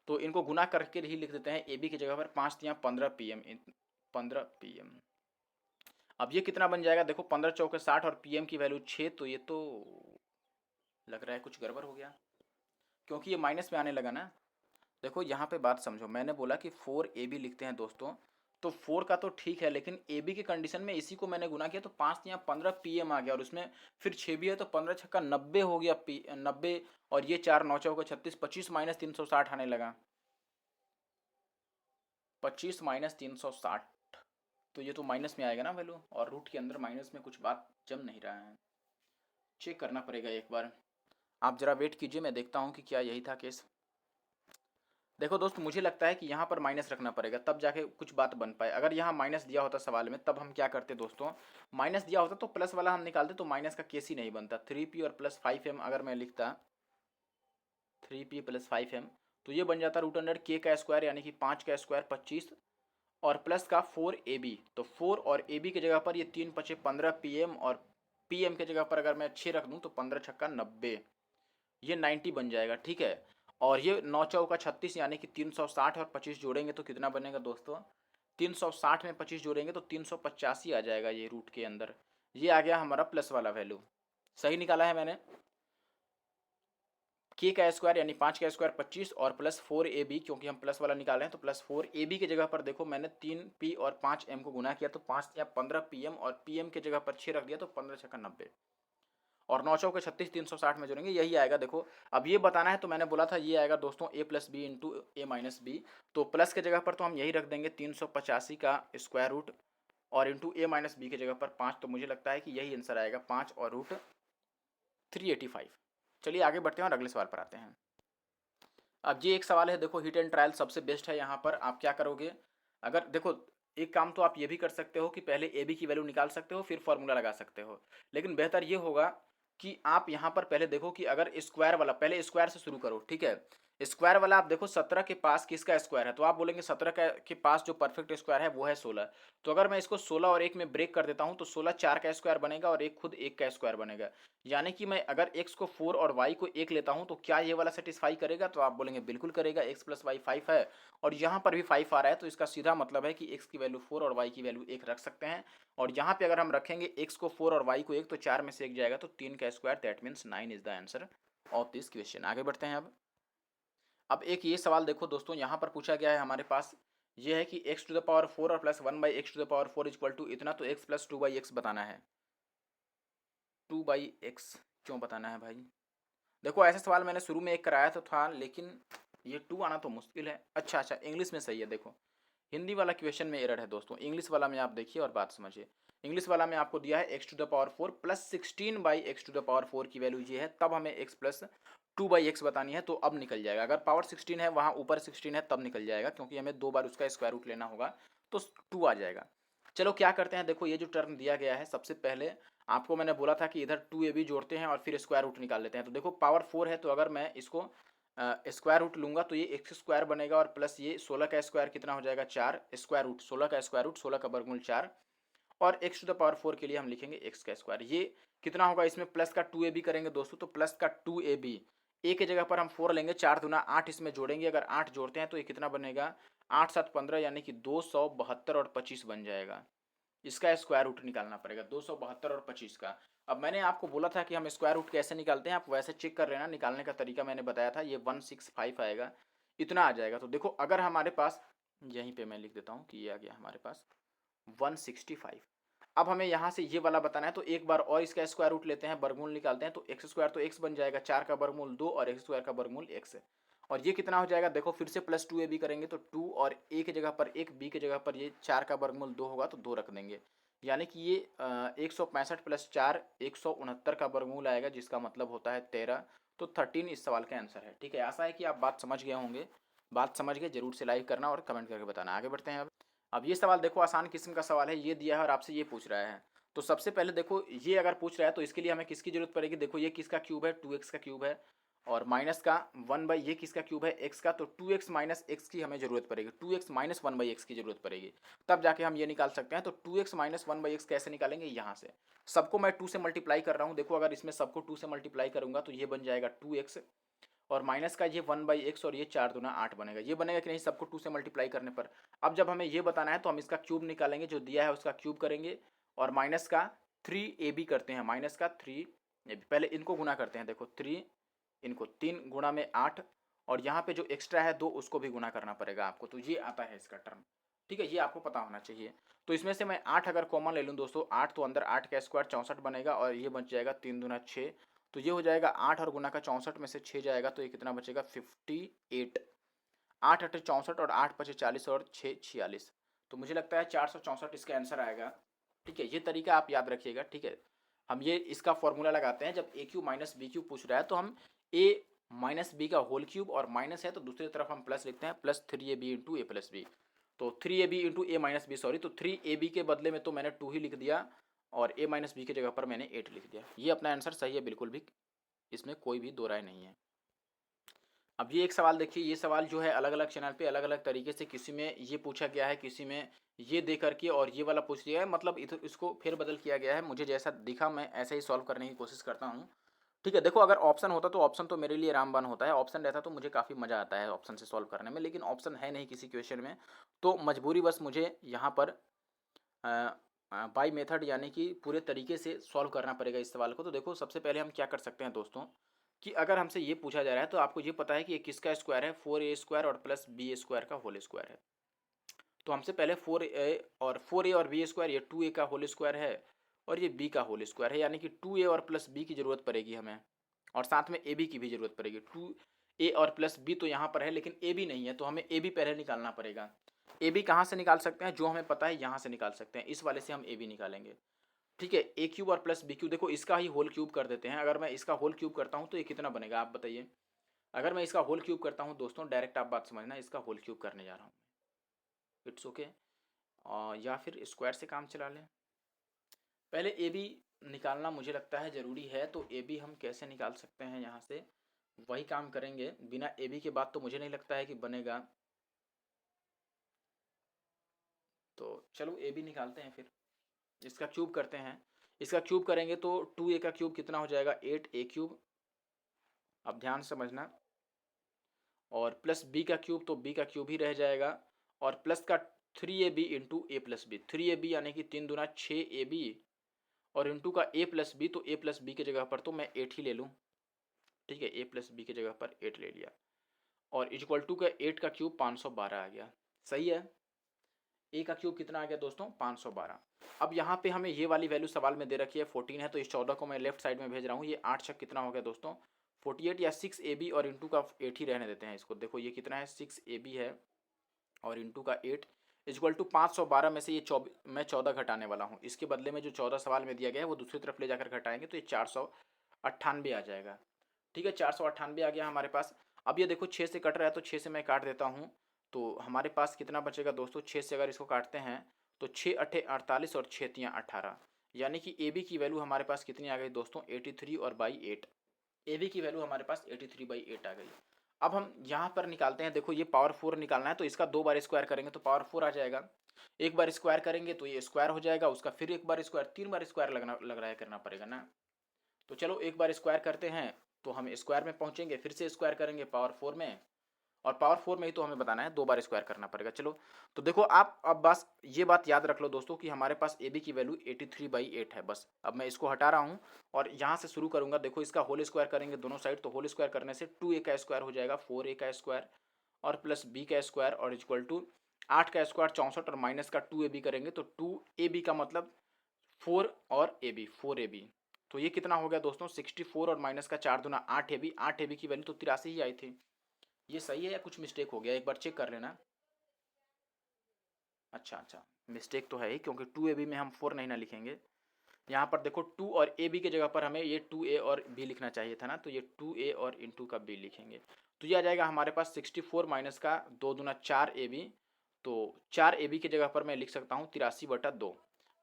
तो इनको गुना करके ही लिख देते हैं। ए बी की जगह पर 5 या 15 pm। अब ये कितना बन जाएगा, देखो 15 चौके 60 और pm की वैल्यू 6, तो ये तो लग रहा है कुछ गड़बड़ हो गया क्योंकि ये माइनस में आने लगा ना। देखो यहाँ पे बात समझो, मैंने बोला कि 4ab लिखते हैं दोस्तों, तो 4 का तो ठीक है, लेकिन ab की कंडीशन में इसी को मैंने गुना किया तो 5 या 15 pm आ गया, और उसमें फिर 6 भी है तो 15 छक्का 90 हो गया, 90, और ये 4 9 चौका 36, 25 माइनस 360 आने लगा, 25 माइनस 360, तो ये तो माइनस में आएगा ना वैल्यू, और रूट के अंदर माइनस में कुछ बात जम नहीं रहा है, चेक करना पड़ेगा एक बार। आप जरा वेट कीजिए, मैं देखता हूँ कि क्या यही था केस। देखो दोस्त मुझे लगता है कि यहाँ पर माइनस रखना पड़ेगा तब जाके कुछ बात बन पाए। अगर यहाँ माइनस दिया होता सवाल में तब हम क्या करते दोस्तों, माइनस दिया होता तो प्लस वाला हम निकालते, तो माइनस का केस ही नहीं बनता। 3p और प्लस 5m अगर मैं लिखता 3p प्लस 5m तो ये बन जाता रूट अंडर के का स्क्वायर यानी कि 5 का स्क्वायर 25 और प्लस का 4ab, तो 4 और ab की जगह पर ये 3 पचे 15 pm, और pm की जगह पर अगर मैं 6 रख दूँ तो 15 छक्का 90, ये 90 बन जाएगा। ठीक है, और ये 9 चौका 36 यानी कि 360 और 25 जोड़ेंगे तो कितना बनेगा दोस्तों, 360 में 25 जोड़ेंगे तो 385 आ जाएगा ये रूट के अंदर। ये आ गया हमारा प्लस वाला वैल्यू, सही निकाला है मैंने। के का स्क्वायर यानी 5 का स्क्वायर 25 और प्लस 4ab, क्योंकि हम प्लस वाला निकाले हैं तो प्लस 4ab की जगह पर देखो मैंने 3p और 5m को गुना किया तो 5 या 15pm और pm की जगह पर 6 रख दिया तो 15 छक्का 90 और 9 चौके 36 360 में जोड़ेंगे यही आएगा। देखो अब ये बताना है तो मैंने बोला था ये आएगा दोस्तों a plus b into a minus b, तो प्लस के जगह पर तो हम यही रख देंगे 385 का स्क्वायर रूट और इंटू ए माइनस बी की जगह पर 5, तो मुझे लगता है कि यही आंसर आएगा 5 और रूट 385। चलिए आगे बढ़ते हैं और अगले सवाल पर आते हैं। अब ये एक सवाल है, देखो हिट एंड ट्रायल सबसे बेस्ट है। यहाँ पर आप क्या करोगे, अगर देखो एक काम तो आप ये भी कर सकते हो कि पहले ए बी की वैल्यू निकाल सकते हो फिर फॉर्मूला लगा सकते हो, लेकिन बेहतर ये होगा कि आप यहाँ पर पहले देखो कि अगर स्क्वायर वाला, पहले स्क्वायर से शुरू करो, ठीक है। स्क्वायर वाला आप देखो 17 के पास किसका स्क्वायर है, तो आप बोलेंगे 17 के पास जो परफेक्ट स्क्वायर है वो है 16। तो अगर मैं इसको 16 और 1 में ब्रेक कर देता हूँ तो 16 4 का स्क्वायर बनेगा और एक खुद 1 का स्क्वायर बनेगा। यानी कि मैं अगर x को 4 और y को 1 लेता हूं तो क्या ये वाला सेटिस्फाई करेगा, तो आप बोलेंगे बिल्कुल करेगा, x प्लस वाई 5 है और यहाँ पर भी 5 आ रहा है, तो इसका सीधा मतलब है कि x की वैल्यू 4 और y की वैल्यू 1 रख सकते हैं। और यहाँ पे अगर हम रखेंगे x को 4 और y को 1 तो 4 में से 1 जाएगा तो 3 का square, that means 9 is the answer of this question. आगे बढ़ते हैं। अब एक ये सवाल देखो दोस्तों, यहाँ पर पूछा गया है हमारे पास, ये है कि x टू द पावर 4 और plus 1 by x to the power 4 equal to इतना, तो x प्लस 2 बाई एक्स बताना है। 2 बाई एक्स क्यों बताना है भाई, देखो ऐसा सवाल मैंने शुरू में एक कराया तो था, लेकिन ये 2 आना तो मुश्किल है। अच्छा अच्छा, इंग्लिश में सही है। देखो हिंदी वाला क्वेश्चन में एरर है दोस्तों, इंग्लिश वाला में आप देखिए और बात समझिए। इंग्लिश वाला में आपको दिया है x to the power 4 plus 16 by x to the power 4 की वैल्यू ये है, तब हमें एक्स प्लस 2 बाई एक्स बतानी है, तो अब निकल जाएगा। अगर पावर 16 है वहाँ ऊपर 16 है तब निकल जाएगा, क्योंकि हमें 2 बार उसका स्क्वायर रूट लेना होगा तो 2 आ जाएगा। चलो क्या करते हैं, देखो ये जो टर्म दिया गया है, सबसे पहले आपको मैंने बोला था कि इधर 2ab जोड़ते हैं और फिर स्क्वायर रूट निकाल लेते हैं। तो देखो पावर 4 है तो अगर मैं इसको स्क्वायर रूट लूंगा तो ये एक्स स्क्वायर बनेगा और प्लस ये 16 का स्क्वायर कितना हो जाएगा 4, स्क्वायर रूट 16 का स्क्वायर रूट 16 का वर्गमूल 4, और एक्स टू द पावर 4 के लिए हम लिखेंगे एक्स का स्क्वायर। ये कितना होगा, इसमें प्लस का 2ab करेंगे दोस्तों, तो प्लस का 2ab, ए के जगह पर हम 4 लेंगे, 4 दूना 8 इसमें जोड़ेंगे, अगर 8 जोड़ते हैं तो ये कितना बनेगा 8 7 15 यानी कि 272 और 25 बन जाएगा। इसका स्क्वायर रूट निकालना पड़ेगा 272 और 25 का। अब मैंने आपको बोला था कि हम स्क्वायर रूट कैसे निकालते हैं, आप वैसे चेक कर लेना, निकालने का तरीका मैंने बताया था, ये 165 आएगा, इतना आ जाएगा। तो देखो अगर हमारे पास, यहीं पे मैं लिख देता हूँ कि ये आ गया हमारे पास 165। अब हमें यहाँ से ये वाला बताना है तो एक बार और इसका स्क्वायर रूट लेते हैं, वर्गमूल निकालते हैं, तो एक्स स्क्वायर तो एक्स बन जाएगा, 4 का वर्गमूल 2 और एक्स स्क्वायर का वर्गमूल एक्स है। और ये कितना हो जाएगा, देखो फिर से प्लस 2ab करेंगे तो 2 और a की जगह पर 1, b की जगह पर ये 4 का वर्गमूल 2 होगा तो 2 रख देंगे, यानी कि ये 165 प्लस 4 169 का वर्गमूल आएगा, जिसका मतलब होता है 13। तो 13 इस सवाल का आंसर है। ठीक है, आशा है कि आप बात समझ गए होंगे। बात समझ गए जरूर से लाइक करना और कमेंट करके बताना। आगे बढ़ते हैं। अब ये सवाल देखो आसान किस्म का सवाल है, ये दिया है और आपसे ये पूछ रहा है। तो सबसे पहले देखो ये अगर पूछ रहा है तो इसके लिए हमें किसकी जरूरत पड़ेगी, देखो ये किसका क्यूब है 2x का क्यूब है, और माइनस का 1 बाई ये किसका क्यूब है x का, तो 2x माइनस एक्स की हमें जरूरत पड़ेगी, 2x माइनस 1 बाई एक्स की जरूरत पड़ेगी, तब जाके हम ये निकाल सकते हैं। तो 2x माइनस 1 बाई एक्स कैसे निकालेंगे, यहाँ से सबको मैं 2 से मल्टीप्लाई कर रहा हूँ। देखो अगर इसमें सबको 2 से मल्टीप्लाई करूंगा तो ये बन जाएगा 2x और माइनस का ये 1 बाई एक्स और ये 4 दूना 8 बनेगा, ये बनेगा कि नहीं सबको 2 से मल्टीप्लाई करने पर। अब जब हमें ये बताना है तो हम इसका क्यूब निकालेंगे, जो दिया है उसका क्यूब करेंगे और माइनस का 3ab करते हैं, माइनस का 3ab, पहले इनको गुना करते हैं, देखो 3 इनको 3 गुणा में 8 और यहाँ पे जो एक्स्ट्रा है 2 उसको भी गुना करना पड़ेगा आपको, तो ये आता है इसका टर्म। ठीक है, ये आपको पता होना चाहिए। तो इसमें से मैं 8 अगर कॉमन ले लूँ दोस्तों, 8 तो अंदर 8 का स्क्वायर 64 बनेगा और ये बच जाएगा 3 दूना 6, तो ये हो जाएगा 8 और गुना का 64 में से 6 जाएगा तो ये कितना बचेगा 58। 8 8 64 और 8 5 40 और 6 46, तो मुझे लगता है 464 इसका आंसर आएगा। ठीक है, ये तरीका आप याद रखिएगा। ठीक है, हम ये इसका फॉर्मूला लगाते हैं, जब ए क्यूब माइनस बी क्यूब पूछ रहा है तो हम ए माइनस बी का होल क्यूब और माइनस है तो दूसरी तरफ हम प्लस लिखते हैं, प्लस 3ab इंटू ए प्लस बी, तो 3ab into a minus B, sorry, तो 3ab के बदले में तो मैंने 2 ही लिख दिया और ए माइनस बी की जगह पर मैंने 8 लिख दिया। ये अपना आंसर सही है बिल्कुल भी, इसमें कोई भी दो राय नहीं है। अब ये एक सवाल देखिए, ये सवाल जो है अलग अलग चैनल पे अलग अलग तरीके से, किसी में ये पूछा गया है, किसी में ये दे करके और ये वाला पूछ लिया है, मतलब इसको फेर बदल किया गया है। मुझे जैसा दिखा मैं ऐसे ही सॉल्व करने की कोशिश करता हूँ। ठीक है, देखो अगर ऑप्शन होता तो ऑप्शन तो मेरे लिए रामबाण होता है, ऑप्शन रहता तो मुझे काफ़ी मज़ा आता है ऑप्शन से सॉल्व करने में, लेकिन ऑप्शन है नहीं किसी क्वेश्चन में, तो मजबूरी बस मुझे यहाँ पर बाई मेथड यानी कि पूरे तरीके से सॉल्व करना पड़ेगा इस सवाल को। तो देखो सबसे पहले हम क्या कर सकते हैं दोस्तों, कि अगर हमसे ये पूछा जा रहा है तो आपको ये पता है कि ये किसका स्क्वायर है, 4a² और प्लस b² का होल स्क्वायर है। तो हमसे पहले 4a और b² ये 2a का होल स्क्वायर है और ये b का होल स्क्वायर है, यानी कि 2a और प्लस b की जरूरत पड़ेगी हमें, और साथ में ab की भी जरूरत पड़ेगी। 2a और प्लस b तो यहाँ पर है लेकिन ab नहीं है, तो हमें ab पहले निकालना पड़ेगा। ab कहाँ से निकाल सकते हैं, जो हमें पता है यहाँ से निकाल सकते हैं, इस वाले से हम ab निकालेंगे। ठीक है, a³ और प्लस b³ देखो इसका ही होल क्यूब कर देते हैं। अगर मैं इसका होल क्यूब करता हूँ तो ये कितना बनेगा आप बताइए। अगर मैं इसका होल क्यूब करता हूँ दोस्तों, डायरेक्ट आप बात समझना, इसका होल क्यूब करने जा रहा हूँ, इट्स ओके। या फिर स्क्वायर से काम चला लें। पहले ए बी निकालना मुझे लगता है ज़रूरी है, तो ए बी हम कैसे निकाल सकते हैं, यहाँ से वही काम करेंगे। बिना ए बी के बाद तो मुझे नहीं लगता है कि बनेगा, तो चलो ए बी निकालते हैं, फिर इसका क्यूब करते हैं। इसका क्यूब करेंगे तो 2a का क्यूब कितना हो जाएगा, 8a³। अब ध्यान से समझना, और प्लस b का क्यूब, तो b का क्यूब ही रह जाएगा, और प्लस का 3ab इंटू ए प्लस बी, 3ab यानी कि 3 दूना 6ab, और इंटू का a प्लस बी, तो a प्लस बी की जगह पर तो मैं 8 ही ले लूँ। ठीक है, a प्लस बी की जगह पर 8 ले लिया, और इक्वल टू का 8 का क्यूब 512 आ गया। सही है, a का क्यूब कितना आ गया दोस्तों, 512। अब यहाँ पे हमें ये वाली वैल्यू सवाल में दे रखी है 14 है, तो इस 14 को मैं लेफ्ट साइड में भेज रहा हूँ। ये 8 छक कितना हो गया दोस्तों, 48, या 6ab और इंटू का 8 ही रहने देते हैं इसको। देखो ये कितना है, 6ab है और इंटू का 8 इक्वल टू 512 में से ये मैं 14 घटाने वाला हूँ। इसके बदले में जो 14 सवाल में दिया गया है वो दूसरी तरफ ले जाकर घटाएंगे तो ये 498 आ जाएगा। ठीक है, 498 आ गया हमारे पास। अब ये देखो 6 से कट रहा है तो 6 से मैं काट देता हूँ, तो हमारे पास कितना बचेगा दोस्तों, 6 से अगर इसको काटते हैं तो 6 अट्ठे 48 और 6 तियाँ 18, यानी कि ए बी की वैल्यू हमारे पास कितनी आ गई दोस्तों, 83 और बाई 8। ए बी की वैल्यू हमारे पास 83/8 आ गई। अब हम यहाँ पर निकालते हैं, देखो ये पावर 4 निकालना है तो इसका 2 बार स्क्वायर करेंगे तो पावर 4 आ जाएगा। एक बार स्क्वायर करेंगे तो ये स्क्वायर हो जाएगा, उसका फिर एक बार स्क्वायर, 3 बार स्क्वायर लग रहा है, करना पड़ेगा ना। तो चलो एक बार स्क्वायर करते हैं तो हम स्क्वायर में पहुंचेंगे, फिर से स्क्वायर करेंगे पावर 4 में, और पावर 4 में ही तो हमें बताना है, 2 बार स्क्वायर करना पड़ेगा। चलो तो देखो आप अब बस ये बात याद रख लो दोस्तों कि हमारे पास ए बी की वैल्यू 83/8 है। बस अब मैं इसको हटा रहा हूँ और यहाँ से शुरू करूँगा। देखो इसका होल स्क्वायर करेंगे दोनों साइड, तो होल स्क्वायर करने से 2a का स्क्वायर हो जाएगा, 4a का स्क्वायर और प्लस b का स्क्वायर, और इक्वल टू 8 का स्क्वायर 64, और माइनस का 2ab करेंगे तो 2ab का मतलब 4 और ab, 4ab। तो ये कितना हो गया दोस्तों, 64, और माइनस का 4 दूना 8ab, 8ab की वैल्यू तो 83 ही आई थी। ये सही है या कुछ मिस्टेक हो गया, एक बार चेक कर लेना। अच्छा अच्छा, मिस्टेक तो है ही, क्योंकि 2ab में हम 4 नहीं ना लिखेंगे। यहाँ पर देखो 2 और ab की जगह पर हमें ये 2a और b लिखना चाहिए था ना, तो ये 2a और इंटू का b लिखेंगे। तो ये आ जाएगा हमारे पास 64 माइनस का 2 दूना 4ab, तो 4ab की जगह पर मैं लिख सकता हूँ 83/2,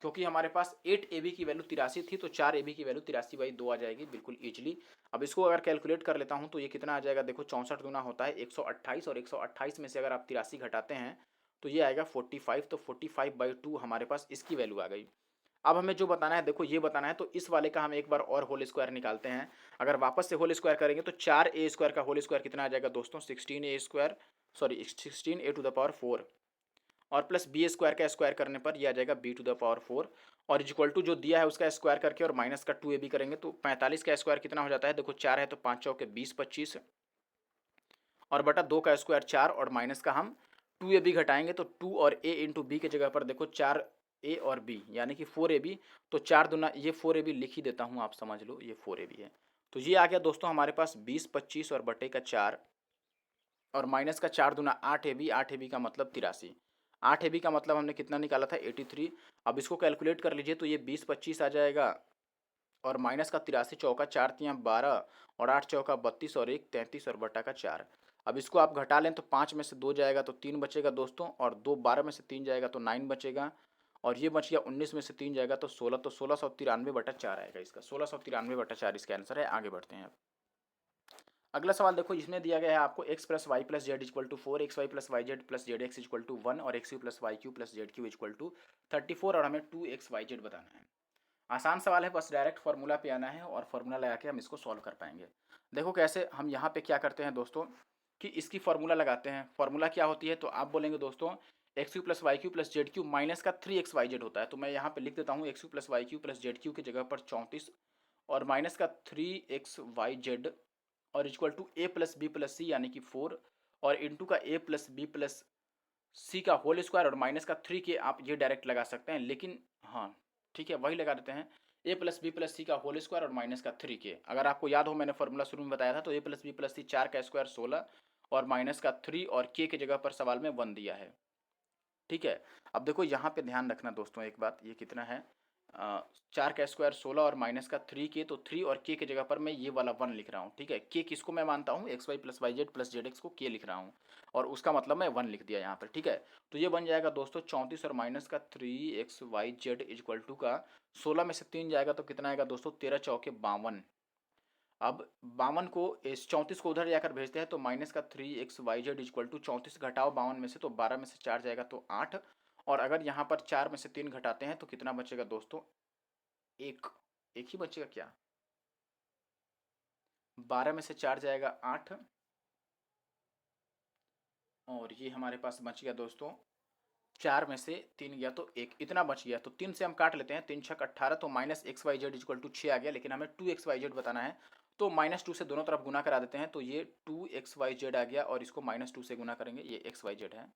क्योंकि हमारे पास 8ab की वैल्यू 83 थी, तो 4ab की वैल्यू 83/2 आ जाएगी बिल्कुल ईजिली। अब इसको अगर कैलकुलेट कर लेता हूँ तो ये कितना आ जाएगा, देखो 64 दूना होता है 128, और 128 में से अगर आप 83 घटाते हैं तो ये आएगा 45, तो 45/2 हमारे पास इसकी वैल्यू आ गई। अब हमें जो बताना है, देखो ये बताना है, तो इस वाले का हम एक बार और होल स्क्वायर निकालते हैं। अगर वापस से होल स्क्वायर करेंगे तो 4a² का होल स्क्वायर कितना आ जाएगा दोस्तों, 16a², सॉरी 16a⁴, और प्लस b² का स्क्वायर करने पर यह आ जाएगा b⁴, और इक्वल टू जो दिया है उसका स्क्वायर करके और माइनस का 2ab करेंगे तो 45 का स्क्वायर कितना हो जाता है, देखो 4 है तो 5 चौके 20, 25, और बटा 2 का स्क्वायर 4, और माइनस का हम 2ab घटाएंगे तो 2 और a इंटू बी की जगह पर देखो 4a और b यानी कि 4ab, तो 4 दूना ये 4ab लिख ही देता हूँ, आप समझ लो ये 4ab है। तो ये आ गया दोस्तों हमारे पास 20, 25 और बटे का 4, और माइनस का 4 दूना 8ab, 8ab का मतलब 83, 8ab का मतलब हमने कितना निकाला था, 83। अब इसको कैलकुलेट कर लीजिए तो ये 20, 25 आ जाएगा, और माइनस का 83, चौका 4 तियाँ 12, और 8 चौका 32, और 1 33, और बटा का 4। अब इसको आप घटा लें तो 5 में से 2 जाएगा तो 3 बचेगा दोस्तों, और 2 12 में से 3 जाएगा तो 9 बचेगा, और ये बच गया 19 में से 3 जाएगा तो 16, तो 1693/4 आएगा इसका, 1693/4 इसका आंसर है। आगे बढ़ते हैं अब। अगला सवाल देखो, इसमें दिया गया है आपको x plus y plus z equal to 4, x Y plus Y z plus z x equal to 1, और एक्स यू plus Y cube plus Z cube equal to 34, और हमें 2xyz बताना है। आसान सवाल है, बस डायरेक्ट फार्मूला पे आना है और फार्मूला लगा के हम इसको सॉल्व कर पाएंगे। देखो कैसे, हम यहाँ पे क्या करते हैं दोस्तों कि इसकी फार्मूला लगाते हैं। फार्मूला क्या होती है, तो आप बोलेंगे दोस्तों एक्स यू plus Y cube plus Z cube minus का 3xyz होता है, तो मैं यहाँ पे लिख देता हूँ एक्स यू plus Y cube plus Z cube की जगह पर 34, और माइनस का 3xyz और equal to A plus B plus C यानी कि 4 और इंटू का A plus B plus C का होल स्क्वायर और माइनस का 3 के आप ये डायरेक्ट लगा सकते हैं, लेकिन हाँ ठीक है वही लगा देते हैं। ए प्लस बी प्लस सी का होल स्क्वायर और माइनस का 3 के, अगर आपको याद हो मैंने फॉर्मूला शुरू में बताया था, तो ए प्लस बी प्लस सी 4 का स्क्वायर 16 और माइनस का 3 और के जगह पर सवाल में 1 दिया है। ठीक है, अब देखो यहाँ पे ध्यान रखना दोस्तों एक बात, ये कितना है 4 का स्क्वायर 16 और माइनस का 3 के, तो 3 और के जगह पर मैं ये वाला 1 लिख रहा हूँ। ठीक है, के किसको मैं मानता हूँ, x Y plus Y z plus z x को के लिख रहा हूँ और उसका मतलब मैं 1 लिख दिया यहाँ पर। ठीक है, तो ये बन जाएगा दोस्तों 34 और माइनस का 3xyz इक्वल टू का 16 में से 3 जाएगा तो कितना आएगा दोस्तों 13 चौके 52। अब 52 को इस 34 को उधर जाकर भेजते हैं तो माइनस का 3xyz इक्वल टू 34 घटाओ 52 में से तो 12 में से 4 जाएगा तो 8, और अगर यहाँ पर 4 में से 3 घटाते हैं तो कितना बचेगा दोस्तों, एक एक ही बचेगा क्या, 12 में से 4 जाएगा 8 और ये हमारे पास बच गया दोस्तों 4 में से 3 गया तो 1, इतना बच गया। तो 3 से हम काट लेते हैं, 3 छक 18 तो minus x y Z equal to 6 आ गया, लेकिन हमें 2xyz बताना है तो -2 से दोनों तरफ गुना करा देते हैं, तो ये 2xyz आ गया और इसको -2 से गुना करेंगे, ये xyz है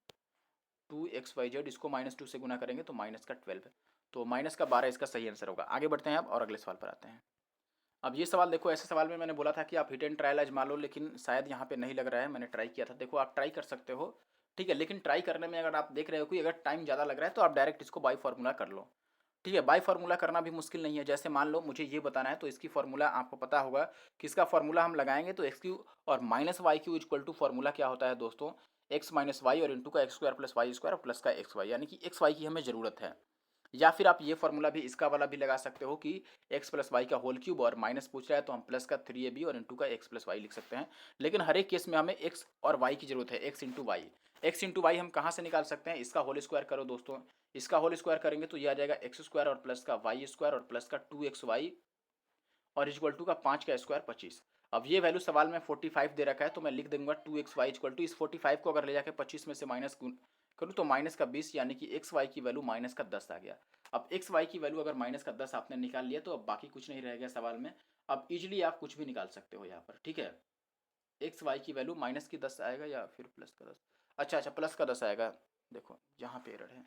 2xyz, इसको -2 से गुना करेंगे तो माइनस का 12 है, तो माइनस का 12 इसका सही आंसर होगा। आगे बढ़ते हैं अब और अगले सवाल पर आते हैं। अब ये सवाल देखो, ऐसे सवाल में मैंने बोला था कि आप हिट एंड ट्रायल आजमा लो, लेकिन शायद यहाँ पे नहीं लग रहा है, मैंने ट्राई किया था, देखो आप ट्राई कर सकते हो। ठीक है, लेकिन ट्राई करने में अगर आप देख रहे हो कि अगर टाइम ज़्यादा लग रहा है तो आप डायरेक्ट इसको बाई फार्मूला कर लो। ठीक है, बाई फार्मूला करना भी मुश्किल नहीं है, जैसे मान लो मुझे ये बताना है तो इसकी फार्मूला आपको पता होगा कि इसका फार्मूला हम लगाएंगे तो एक्स क्यू और minus y cube equal to formula क्या होता है दोस्तों, एक्स माइनस वाई और इंटू का x square plus Y square plus का एक्स वाई, यानी कि एक्स वाई की हमें ज़रूरत है। या फिर आप ये फार्मूला भी इसका वाला भी लगा सकते हो कि एक्स प्लस वाई का होल क्यूब और माइनस पूछ रहा है तो हम प्लस का 3ab और इंटू का एक्स प्लस वाई लिख सकते हैं, लेकिन हर एक केस में हमें एक्स और वाई की जरूरत है, x into y. X into y हम कहाँ से निकाल सकते हैं, इसका होल स्क्वायर करो दोस्तों, इसका होल स्क्वायर करेंगे तो ये आ जाएगा एक्स स्क्वायर और प्लस का वाई स्क्वायर और प्लस का 2xy और इक्वल टू का 5 का स्क्वायर 25। अब ये वैल्यू सवाल में 45 दे रखा है तो मैं लिख दूंगा 2xy इक्वल टू इस 45 को अगर ले जाकर 25 में से माइनस करूँ तो माइनस का 20, यानी कि एक्स वाई की वैल्यू माइनस का 10 आ गया। अब एक्स वाई की वैल्यू अगर माइनस का 10 आपने निकाल लिया तो अब बाकी कुछ नहीं रह गया सवाल में। अब इजीली आप कुछ भी निकाल सकते हो यहाँ पर। ठीक है, एक्स वाई की वैल्यू माइनस की 10 आएगा या फिर प्लस का 10, अच्छा प्लस का 10 आएगा। देखो यहाँ पे एरर है,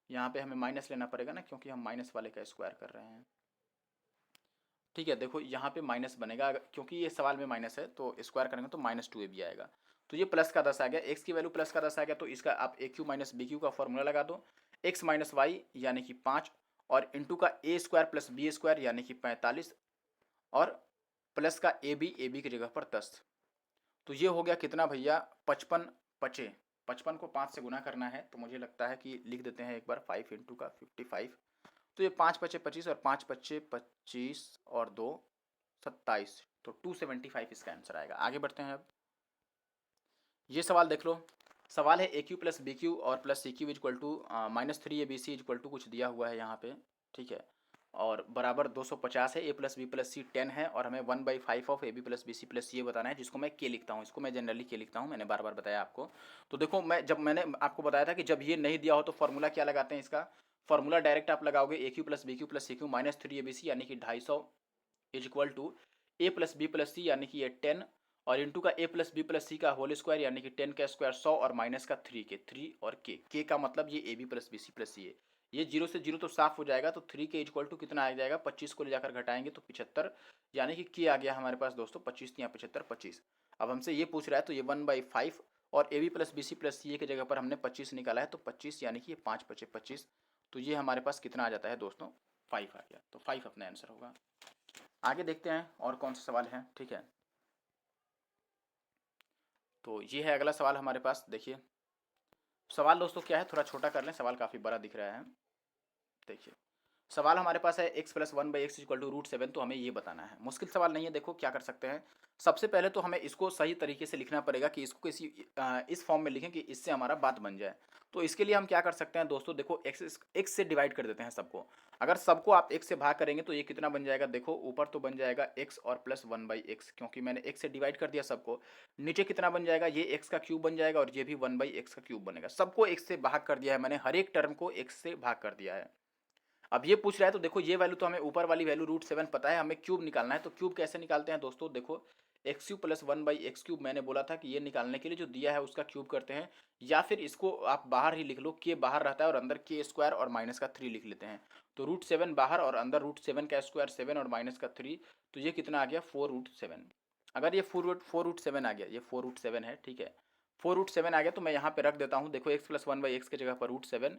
यहाँ पे हमें माइनस लेना पड़ेगा ना, क्योंकि हम माइनस वाले का स्क्वायर कर रहे हैं। ठीक है, देखो यहाँ पे माइनस बनेगा क्योंकि ये सवाल में माइनस है तो स्क्वायर करेंगे तो -2ab आएगा, तो ये प्लस का 10 आ गया, एक्स की वैल्यू प्लस का 10 आ गया तो इसका आप ए क्यू माइनस बी क्यू का फॉर्मूला लगा दो, एक्स माइनस वाई यानी कि 5 और इंटू का a square plus B square यानी कि 45 और प्लस का ए बी की जगह पर 10, तो ये हो गया कितना भैया 55 पचे, 55 को 5 से गुना करना है तो मुझे लगता है कि लिख देते हैं एक बार 5 इंटू का 55, तो ये 5 पचे 25 और 5 पचे 25 और 2 27, तो 275 इसका आंसर आएगा। आगे बढ़ते हैं अब, ये सवाल देख लो, सवाल है a cube plus B cube और plus C cube equal to -3abc equal to कुछ दिया हुआ है यहाँ पे। ठीक है, और बराबर 250 है, a plus B plus c 10 है और हमें 1/5 of a B plus B C plus ये बताना है, जिसको मैं के लिखता हूँ, इसको मैं जनरली के लिखता हूँ, मैंने बार बार बताया आपको। तो देखो मैंने आपको बताया था कि जब ये नहीं दिया हो तो फॉर्मूला क्या लगाते हैं, इसका फॉर्मूला डायरेक्ट आप लगाओगे A cube plus B cube plus C cube -3abc यानी कि 250 is equal to A plus B plus C यानी कि ये 10 और इंटू का A plus B plus C का होल स्क्वायर यानी कि 10 का स्क्वायर 100 और माइनस का 3 के 3 और के का मतलब ये A B plus B C plus C है, ये 0 से 0 तो साफ हो जाएगा, तो 3 के इक्वल टू कितना आ जाएगा 25 को ले जाकर घटाएंगे तो 75, यानी कि के आ गया हमारे पास दोस्तों 25 या 75 25। अब हमसे ये पूछ रहा है तो ये 1/5 और A B plus B C plus C की जगह पर हमने 25 निकाला है तो 25 यानी कि ये 5 पचे 25, तो ये हमारे पास कितना आ जाता है दोस्तों 5 आ गया, तो 5 अपना आंसर होगा। आगे देखते हैं और कौन सा सवाल है। ठीक है, तो ये है अगला सवाल हमारे पास। देखिए सवाल दोस्तों क्या है, थोड़ा छोटा कर लें, सवाल काफ़ी बड़ा दिख रहा है। देखिए सवाल हमारे पास है x plus 1/x equal to √7, तो हमें ये बताना है, मुश्किल सवाल नहीं है। देखो क्या कर सकते हैं, सबसे पहले तो हमें इसको सही तरीके से लिखना पड़ेगा कि इसको किसी इस फॉर्म में लिखें कि इससे हमारा बात बन जाए। तो इसके लिए हम क्या कर सकते हैं दोस्तों, देखो x से डिवाइड कर देते हैं सबको, अगर सबको आप x से भाग करेंगे तो ये कितना बन जाएगा, देखो ऊपर तो बन जाएगा x और प्लस 1/x, क्योंकि मैंने x से डिवाइड कर दिया सबको। नीचे कितना बन जाएगा, ये x का क्यूब बन जाएगा और ये भी 1/x का क्यूब बनेगा, सबको x से भाग कर दिया है मैंने, हर एक टर्म को x से भाग कर दिया है। अब ये पूछ रहा है तो देखो ये वैल्यू तो हमें ऊपर वाली वैल्यू √7 पता है, हमें क्यूब निकालना है, तो क्यूब कैसे निकालते हैं दोस्तों, देखो एक्स क्यूब प्लस 1/x³ मैंने बोला था कि ये निकालने के लिए जो दिया है उसका क्यूब करते हैं, या फिर इसको आप बाहर ही लिख लो, के बाहर रहता है और अंदर के स्क्वायर और माइनस का 3 लिख लेते हैं। तो √7 बाहर और अंदर √7 का स्क्वायर 7 और माइनस का 3, तो ये कितना आ गया 4√7। अगर ये 4√7 आ गया, ये 4√7 है, ठीक है, 4√7 आ गया तो मैं यहाँ पे रख देता हूँ। देखो x प्लस 1/x के जगह पर √7,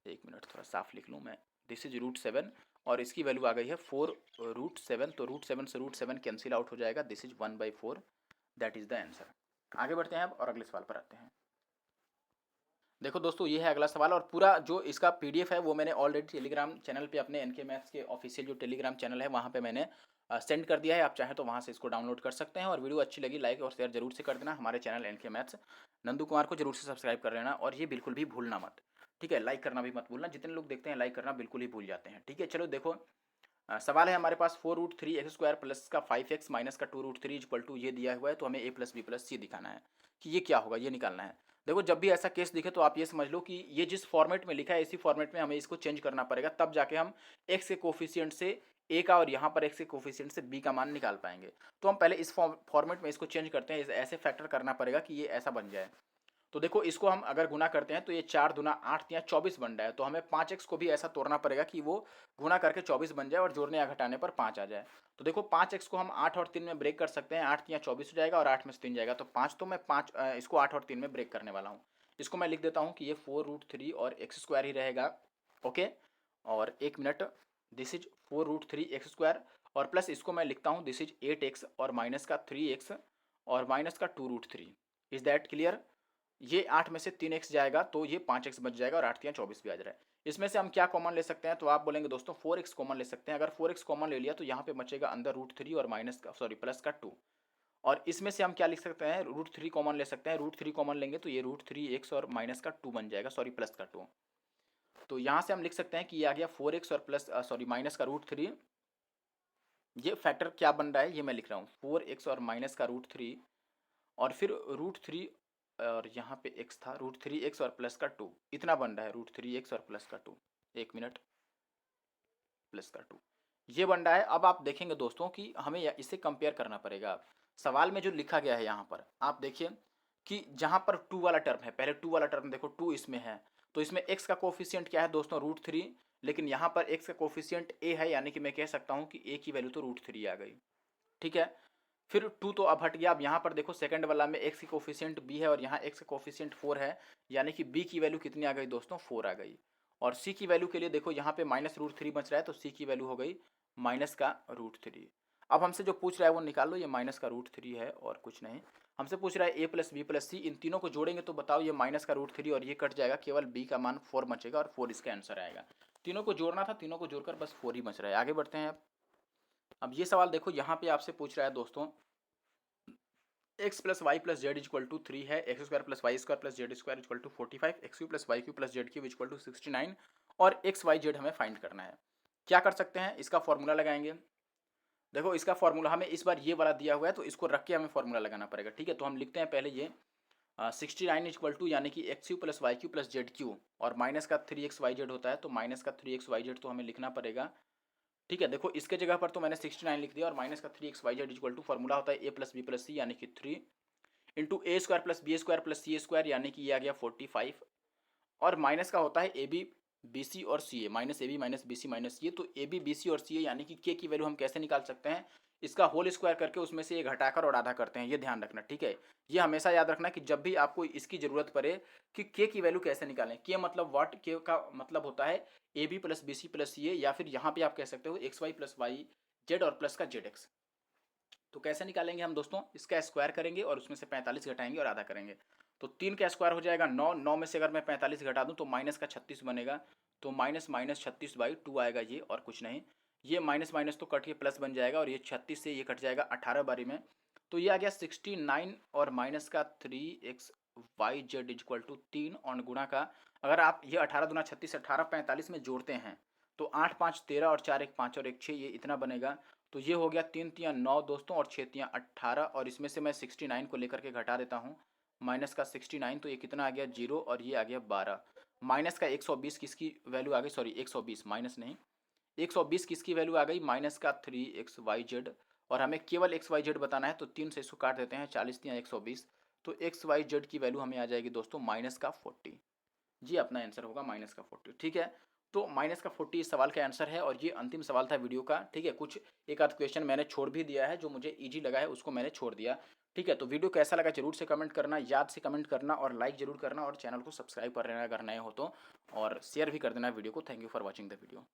एक मिनट थोड़ा साफ लिख लूँ मैं, दिस इज √7 और इसकी वैल्यू आ गई है 4√7। तो √7 से √7 कैंसिल आउट हो जाएगा, this is 1/4, that is the answer. आगे बढ़ते हैं अब और अगले सवाल पर आते हैं। देखो दोस्तों, ये है अगला सवाल और पूरा जो इसका पीडीएफ है वो मैंने ऑलरेडी टेलीग्राम चैनल पे, अपने एनके मैथ्स के ऑफिशियल जो टेलीग्राम चैनल है वहाँ पे मैंने सेंड कर दिया है। आप चाहें तो वहाँ से इसको डाउनलोड कर सकते हैं। और वीडियो अच्छी लगी लाइक और शेयर जरूर से कर देना। हमारे channel NK maths Nandu Kumar को जरूर से सब्सक्राइब कर लेना और ये बिल्कुल भी भूलना मत, ठीक है, लाइक करना भी मत भूलना। जितने लोग देखते हैं लाइक करना बिल्कुल ही भूल जाते हैं, ठीक है। चलो देखो, सवाल है हमारे पास 4√3x² प्लस का 5x माइनस का 2√3 इक्वल टू ये दिया हुआ है, तो हमें a प्लस बी प्लस सी दिखाना है कि ये क्या होगा, ये निकालना है। देखो, जब भी ऐसा केस दिखे तो आप ये समझ लो कि ये जिस फॉर्मेट में लिखा है इसी फॉर्मेट में हमें इसको चेंज करना पड़ेगा, तब जाके हम x के कोफिशिएंट से a का और यहाँ पर x के कोफिशिएंट से b का मान निकाल पाएंगे। तो हम पहले इस फॉर्मेट में इसको चेंज करते हैं, ऐसे फैक्टर करना पड़ेगा कि ये ऐसा बन जाए। तो देखो, इसको हम अगर गुना करते हैं तो ये 4 दूना 8 या 24 बन रहा है, तो हमें 5x को भी ऐसा तोड़ना पड़ेगा कि वो गुना करके 24 बन जाए और जोड़ने या घटाने पर 5 आ जाए। तो देखो, 5x को हम 8 और 3 में ब्रेक कर सकते हैं, 8 या 24 हो जाएगा और 8 में से 3 जाएगा तो 5। तो मैं इसको 8 और 3 में ब्रेक करने वाला हूँ। इसको मैं लिख देता हूँ कि ये 4√3 और x² ही रहेगा, ओके। और एक मिनट, दिस इज 4√3x² और प्लस इसको मैं लिखता हूँ, दिस इज 8x और माइनस का 3x और माइनस का 2√3। Is that clear? ये 8 में से 3x जाएगा तो ये 5x बच जाएगा और 8 या 24 भी आ जाए। इसमें से हम क्या कॉमन ले सकते हैं, तो आप बोलेंगे दोस्तों 4x कॉमन ले सकते हैं। अगर 4x कॉमन ले लिया तो यहाँ पे बचेगा अंदर √3 और माइनस का प्लस का 2। और इसमें से हम क्या लिख सकते हैं, √3 कॉमन ले सकते हैं। √3 कॉमन लेंगे तो ये √3x और माइनस का 2 बन जाएगा, प्लस का 2। तो यहाँ से हम लिख सकते हैं कि ये आ गया 4x और प्लस माइनस का √3। ये फैक्टर क्या बन रहा है ये मैं लिख रहा हूँ, 4x और माइनस का √3 और फिर √3 और यहाँ पे x था, √3x और प्लस का 2, इतना बन रहा है, √3x और प्लस का 2, एक मिनट, प्लस का 2 ये बन रहा है। अब आप देखेंगे दोस्तों कि हमें इसे कंपेयर करना पड़ेगा। सवाल में जो लिखा गया है यहाँ पर आप देखिए कि जहाँ पर 2 वाला टर्म है, पहले 2 वाला टर्म देखो, 2 इसमें है तो इसमें x का कोफिशिएंट क्या है दोस्तों, √3, लेकिन यहाँ पर x का कोफिशिएंट a है, यानी कि मैं कह सकता हूँ कि a की वैल्यू तो √3 आ गई, ठीक है। फिर 2 तो अब हट गया। अब यहाँ पर देखो सेकंड वाला में x की कोफिशिएंट b है और यहाँ x का कोफिशिएंट 4 है, यानी कि b की वैल्यू कितनी आ गई दोस्तों, 4 आ गई। और c की वैल्यू के लिए देखो यहाँ पे -√3 बच रहा है तो c की वैल्यू हो गई माइनस का √3। अब हमसे जो पूछ रहा है वो निकाल लो, ये माइनस का √3 है और कुछ नहीं। हमसे पूछ रहा है a प्लस बी प्लस सी, इन तीनों को जोड़ेंगे तो बताओ ये माइनस का √3 और ये कट जाएगा, केवल b का मान 4 बचेगा और 4 इसका आंसर आएगा। तीनों को जोड़ना था, तीनों को जोड़कर बस 4 ही बच रहा है। आगे बढ़ते हैं। अब ये सवाल देखो, यहाँ पे आपसे पूछ रहा है दोस्तों x plus y plus z equal to 3 है, x² plus Y square plus Z square equal to 45, x cube plus Y cube plus Z cube equal to 69 और x वाई जेड हमें फाइंड करना है। क्या कर सकते हैं, इसका फॉर्मूला लगाएंगे। देखो, इसका फॉर्मूला हमें इस बार ये वाला दिया हुआ है तो इसको रख के हमें फॉर्मूला लगाना पड़ेगा, ठीक है। तो हम लिखते हैं पहले ये 69 इक्वल टू, यानी कि x cube plus Y cube plus Z cube और माइनस का 3x वाई जेड होता है तो माइनस का 3x वाई जेड तो हमें लिखना पड़ेगा, ठीक है। देखो, इसके जगह पर तो मैंने 69 लिख दिया और माइनस का 3x Y Z equal to formula होता है a plus B plus C, यानी कि 3 into A square plus B square plus C square, यानी कि ये आ गया 45 और माइनस का होता है ए बी बी सी और C A, minus A B minus B C minus ये, तो ए बी बी सी और सी ए, यानी कि के की वैल्यू हम कैसे निकाल सकते हैं, इसका होल स्क्वायर करके उसमें से ये घटाकर और आधा करते हैं, ये ध्यान रखना, ठीक है। ये हमेशा याद रखना कि जब भी आपको इसकी जरूरत पड़े कि के की वैल्यू कैसे निकालें, के मतलब व्हाट, के का मतलब होता है A B plus B C plus C A, या फिर यहाँ पे आप कह सकते हो X Y plus Y Z और प्लस का जेड एक्स। तो कैसे निकालेंगे हम दोस्तों, इसका स्क्वायर करेंगे और उसमें से 45 घटाएंगे और आधा करेंगे। तो 3 का स्क्वायर हो जाएगा 9, 9 में से अगर मैं 45 घटा दूं तो माइनस का 36 बनेगा, तो माइनस माइनस 36/2 आएगा ये और कुछ नहीं। ये माइनस माइनस तो कट के प्लस बन जाएगा और ये 36 से ये कट जाएगा 18 बारी में, तो ये आ गया 69 और माइनस का 3x Y Z equal to 3 और गुणा का, अगर आप ये 18 दूना 36, 18 45 में जोड़ते हैं तो 8 5 13 और 4 1 5 और 1 6, ये इतना बनेगा। तो ये हो गया 3 तियाँ 9 दोस्तों और 6 तियाँ 18 और इसमें से मैं 69 को लेकर के घटा देता हूँ, माइनस का 69, तो ये कितना आ गया 0 और ये आ गया 12। माइनस का 120 किसकी वैल्यू आ गई, सॉरी 120 माइनस नहीं, 120 किसकी वैल्यू आ गई, माइनस का 3x वाई जेड और हमें केवल एक्स वाई जेड बताना है, तो 3 से इसको काट देते हैं, 40 या 120, तो एक्स वाई जेड की वैल्यू हमें आ जाएगी दोस्तों -40। जी अपना आंसर होगा -40। ठीक है, तो -40 इस सवाल का आंसर है और ये अंतिम सवाल था वीडियो का। ठीक है, कुछ एक आध क्वेश्चन मैंने छोड़ भी दिया है, जो मुझे ईजी लगा है उसको मैंने छोड़ दिया। ठीक है, तो वीडियो कैसा लगा जरूर से कमेंट करना, याद से कमेंट करना और लाइक जरूर करना और चैनल को सब्सक्राइब कर लेना अगर नए हो तो, और शेयर भी कर देना वीडियो को। Thank you for watching the video.